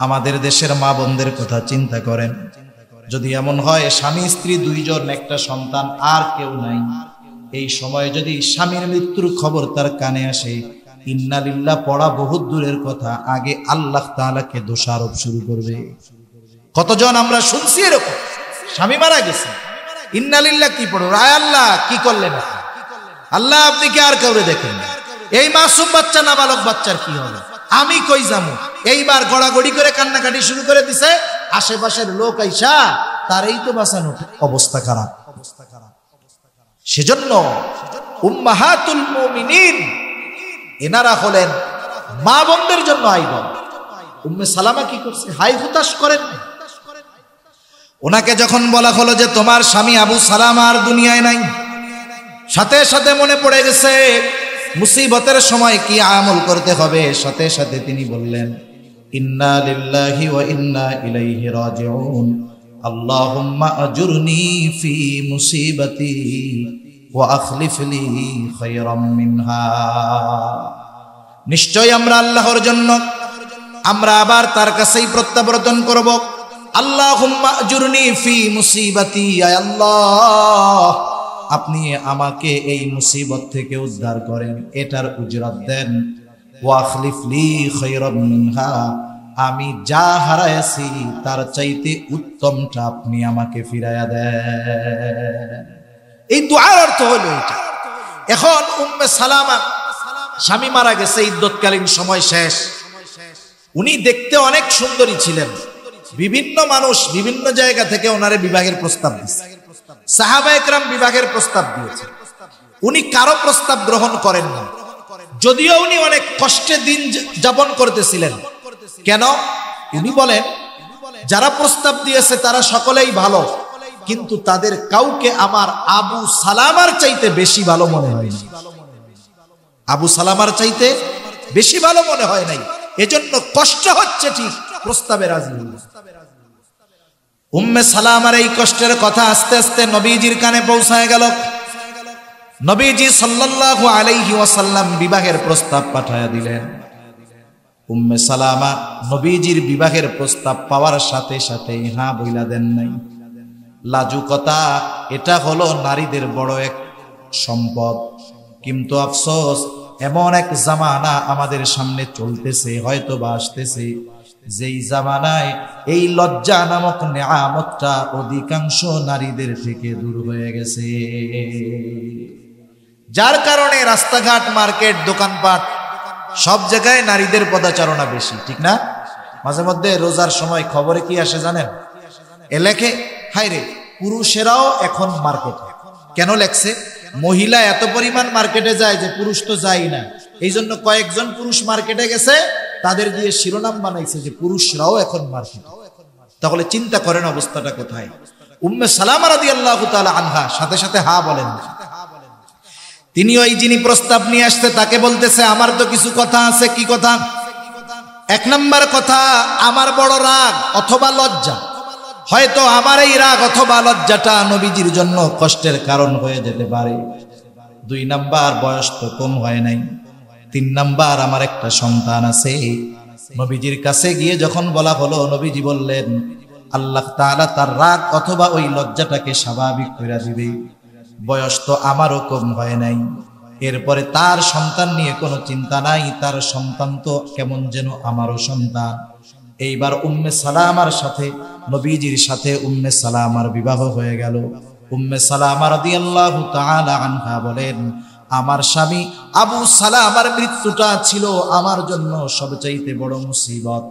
আমাদের দেশের মা বোনদের কথা চিন্তা করেন, যদি এমন হয় স্বামী স্ত্রী দুইজন, একটা সন্তান, আর কেউ নাই, এই সময় যদি স্বামীর মৃত্যুর খবর তার কানে আসে, ইন্না লিল্লাহ পড়া বহুত দূরের কথা, আগে আল্লাহ তাআলাকে দোষারোপ শুরু করবে। কতজন আমরা শুনছি এরকম, স্বামী মারা গেছে, ইন্না লিল্লাহ কি পড়ো, রায় আল্লাহ কি করলেন আপনি, আল্লাহ আপনি কি আর কাউরে দেখেন? এই মাসুম বাচ্চা নাবালক বাচ্চার কি হবে, আমি কই যাবো? এইবার গড়াগড়ি করে কান্নাকাটি শুরু করে দিছে, আশেপাশের লোক আইসা তারই তো বাঁচানো, অবস্থা খারাপ। সেজন্য উম্মাহাতুল মুমিনিন এনারা হলেন মা বোনদের জন্য আইডল। উম্মে সালামা কি করছে, হাই হুতাশ করেন। ওনাকে যখন বলা হলো যে তোমার স্বামী আবু সালামা আর দুনিয়ায় নাই, সাথে সাথে মনে পড়ে গেছে মুসিবতের সময় কি আমল করতে হবে। সাথে সাথে তিনি বললেন ইন্না লিল্লাহি ওয়া ইন্না ইলাইহি রাজিউন, আল্লাহুম্মা আজুরনি ফি মুসিবাতি ওয়া আখলিফ লি খায়রাম মিনহা। নিশ্চয় আমরা আল্লাহর জন্য আমরা আবার তার কাছেই প্রত্যাবর্তন করব। আল্লাহুম্মা আজুরনি ফি মুসিবাতি, আয় আল্লাহ আপনি আমাকে এই মুসিবত থেকে উদ্ধার করেন, এটার উজরাত দেন। ওয়া আখলিফ লি খায়রাম মিনহা, আমি যা হারাইছি তার চাইতে উত্তমটা আপনি আমাকে ফিরাইয়া দেন। এই দুআর অর্থ হলো এটা। এখন উম্মে সালামা স্বামী মারা গেছে, ইদ্যতকালীন সময় শেষ। উনি দেখতে অনেক সুন্দরী ছিলেন, বিভিন্ন মানুষ বিভিন্ন জায়গা থেকে ওনারে বিবাহের প্রস্তাব দিয়েছে, সাহাবা একরাম বিবাহের প্রস্তাব দিয়েছে, উনি কারো প্রস্তাব গ্রহণ করেন না। যদিও উনি অনেক কষ্টে দিন যাপন করতেছিলেন। কেন? উনি বলেন যারা প্রস্তাব দিয়েছে তারা সকলেই ভালো, কিন্তু তাদের কাউকে আমার আবু সালামার চাইতে বেশি ভালো মনে হয় না। আবু সালামার চাইতে বেশি ভালো মনে হয় নাই, এজন্য কষ্ট হচ্ছে ঠিক, প্রস্তাবে রাজি হল। উম্মে সালামার এই কষ্টের কথা আস্তে আস্তে নবীজির কানে পৌঁছায় গেল। নবীজি সাল্লাল্লাহু আলাইহি ওয়াসাল্লাম বিবাহের প্রস্তাব পাঠায়া দিলেন। উম্মে সালামা নবীজির বিবাহের প্রস্তাব পাওয়ার সাথে সাথে হ্যাঁ বইলা দেন নাই। লাজুকতা, এটা হলো নারীদের বড় এক সম্পদ। কিন্তু আফসোস, এমন এক জামানা আমাদের সামনে চলতেছে, হয়তো বা আসতেছে, যেই জামানায় এই লজ্জা নামক নেয়ামতটা অধিকাংশ নারীদের থেকে দূর হয়ে গেছে, যার কারণে রাস্তাঘাট, মার্কেট, দোকানপাট সব জায়গায় নারীদের পদাচারণা বেশি, ঠিক না? মাঝে মধ্যে রোজার সময় খবরে কি আসে জানেন? লেখে, হাই রে, পুরুষেরাও এখন মার্কেটে। কেন লেখছে? মহিলা এত পরিমাণ মার্কেটে যায় যে পুরুষ তো যায় না, এই জন্য কয়েকজন পুরুষ মার্কেটে গেছে, তাদের দিয়ে শিরোনাম বানাইছে যে পুরুষরাও এখন মার্কেটে। তাহলে চিন্তা করেন অবস্থাটা কোথায়। উম্মে সালামা রাদিয়াল্লাহু তাআলা আনহা সাথে সাথে হা বলেন। তিনি ওই যিনি প্রস্তাব নিয়ে আসতে তাকে বলতেছে, আমার তো কিছু কথা আছে। কি কথা? এক নাম্বার কথা, আমার বড় রাগ অথবা লজ্জা, হয়তো আমার এই রাগ অথবা লজ্জাটা নবীজির জন্য কষ্টের কারণ হয়ে যেতে পারে। 2 নাম্বার, বয়স তো কম হয় নাই। 3 নাম্বার, আমার একটা সন্তান আছে। নবীজির কাছে গিয়ে যখন বলা হলো, নবীজি বললেন আল্লাহ তাআলা তার রাগ অথবা ওই লজ্জাটাকে স্বাভাবিক করে দিবে। বয়স তো আমারও কম হয় নাই, এরপরে তার সন্তান নিয়ে কোনো চিন্তা নাই, তার সন্তান তো কেমন যেন আমারও সন্তান। এইবার উম্মে সালামার সাথে, নবীজির সাথে উম্মে সালামার বিবাহ হয়ে গেল। উম্মে সালামা রাদিয়াল্লাহু তাআলা আনহা বলেন, আমার স্বামী আবু সালামার মৃত্যুটা ছিল আমার জন্য সবচাইতে বড় মুসিবত।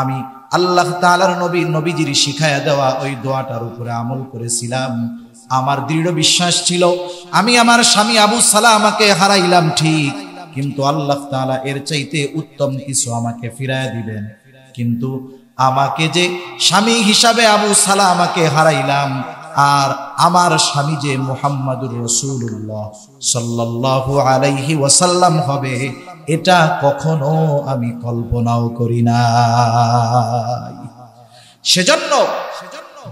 আমি আল্লাহ তাআলার নবীজির শিখায়া দেওয়া ওই দোয়াটার উপরে আমল করেছিলাম। আমার দৃঢ় বিশ্বাস ছিল আমি আমার স্বামী আবু সালামাকে হারাইলাম ঠিক, কিন্তু আল্লাহ তাআলা এর চাইতে উত্তম কিছু আমাকে ফিরায় দিবেন। কিন্তু আমাকে যে স্বামী হিসাবে আবু সালামাকে হারাইলাম, আর আমার স্বামী যে মুহাম্মাদুর রাসূলুল্লাহ সাল্লাল্লাহু আলাইহি ওয়াসাল্লাম হবে, এটা কখনো আমি কল্পনাও করি নাই। সেজন্য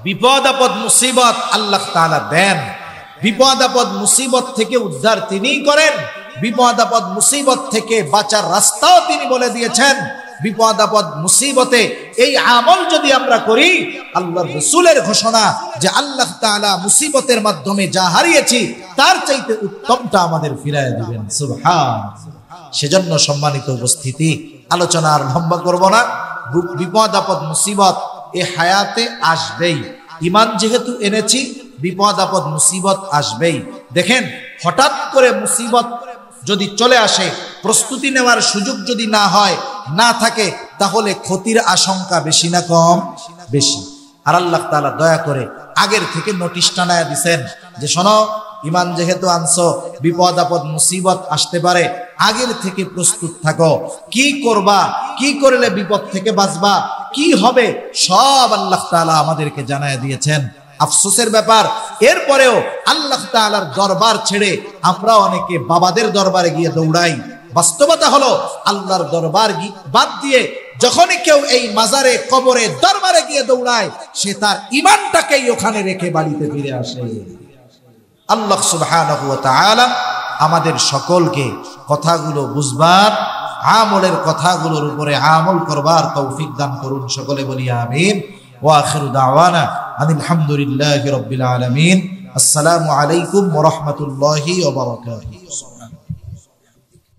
বিপদ আপদ মুসিবত আল্লাহ তাআলা দেন। বিপদ আপদ মুসিবত থেকে উদ্ধার তিনিই করেন। বিপদ আপদ মুসিবত থেকে বাঁচার রাস্তাও তিনি বলে দিয়েছেন। বিপদ আপদ মুসিবতে এই আমল যদি আমরা করি, আল্লাহর রাসূলের ঘোষণা যে আল্লাহ তাআলা মুসিবতের মাধ্যমে যা হারিয়েছি তার চাইতে উত্তমটা আমাদের ফিরায় দিবেন। সুবহানাল্লাহ। সেজন্য সম্মানিত উপস্থিতি, আলোচনা আর লম্বা করব না। বিপদ আপদ মুসিবত এ হায়াতে আসবেই। ঈমান যেহেতু এনেছি, বিপদ আপদ মুসিবত আসবেই। দেখেন, হঠাৎ করে মুসিবত যদি চলে আসে, প্রস্তুতি নেওয়ার সুযোগ যদি না থাকে, তাহলে ক্ষতির আশঙ্কা বেশি না কম? বেশি। আর আল্লাহ তাআলা দয়া করে আগের থেকে নোটিশ টানায়া দিবেন যে শোনো, ঈমান যেহেতু আনছো, বিপদ আপদ মুসিবত আসতে পারে, আগের থেকে প্রস্তুত থাকো। কি করবা, কি করলে বিপদ থেকে বাঁচবা, কি হবে, সব আল্লাহ তাআলা আমাদেরকে জানায় দিয়েছেন। আফসোসের ব্যাপার, এরপরেও আল্লাহ তাআলার দরবার ছেড়ে আমরা অনেকে বাবাদের দরবারে গিয়ে দৌড়াই। বাস্তবতা হলো আল্লাহর দরবার বাদ দিয়ে যখনই কেউ এই মাজারে, কবরে, দরবারে গিয়ে দৌড়ায়, সে তার ঈমানটাকেই ওখানে রেখে বাড়িতে ফিরে আসে। আল্লাহ সুবহানাহু ওয়া তাআলা আমাদের সকলকে কথাগুলো বুঝবার, আমলের কথাগুলোর উপরে আমল করবার তৌফিক দান করুন। সকলে বলি আমিন। ওয়া আখিরু দাওয়ানা আনিল হামদুলিল্লাহি রাব্বিল আলামিন। আসসালামু আলাইকুম ওয়া রাহমাতুল্লাহি ওয়া বারাকাতুহু।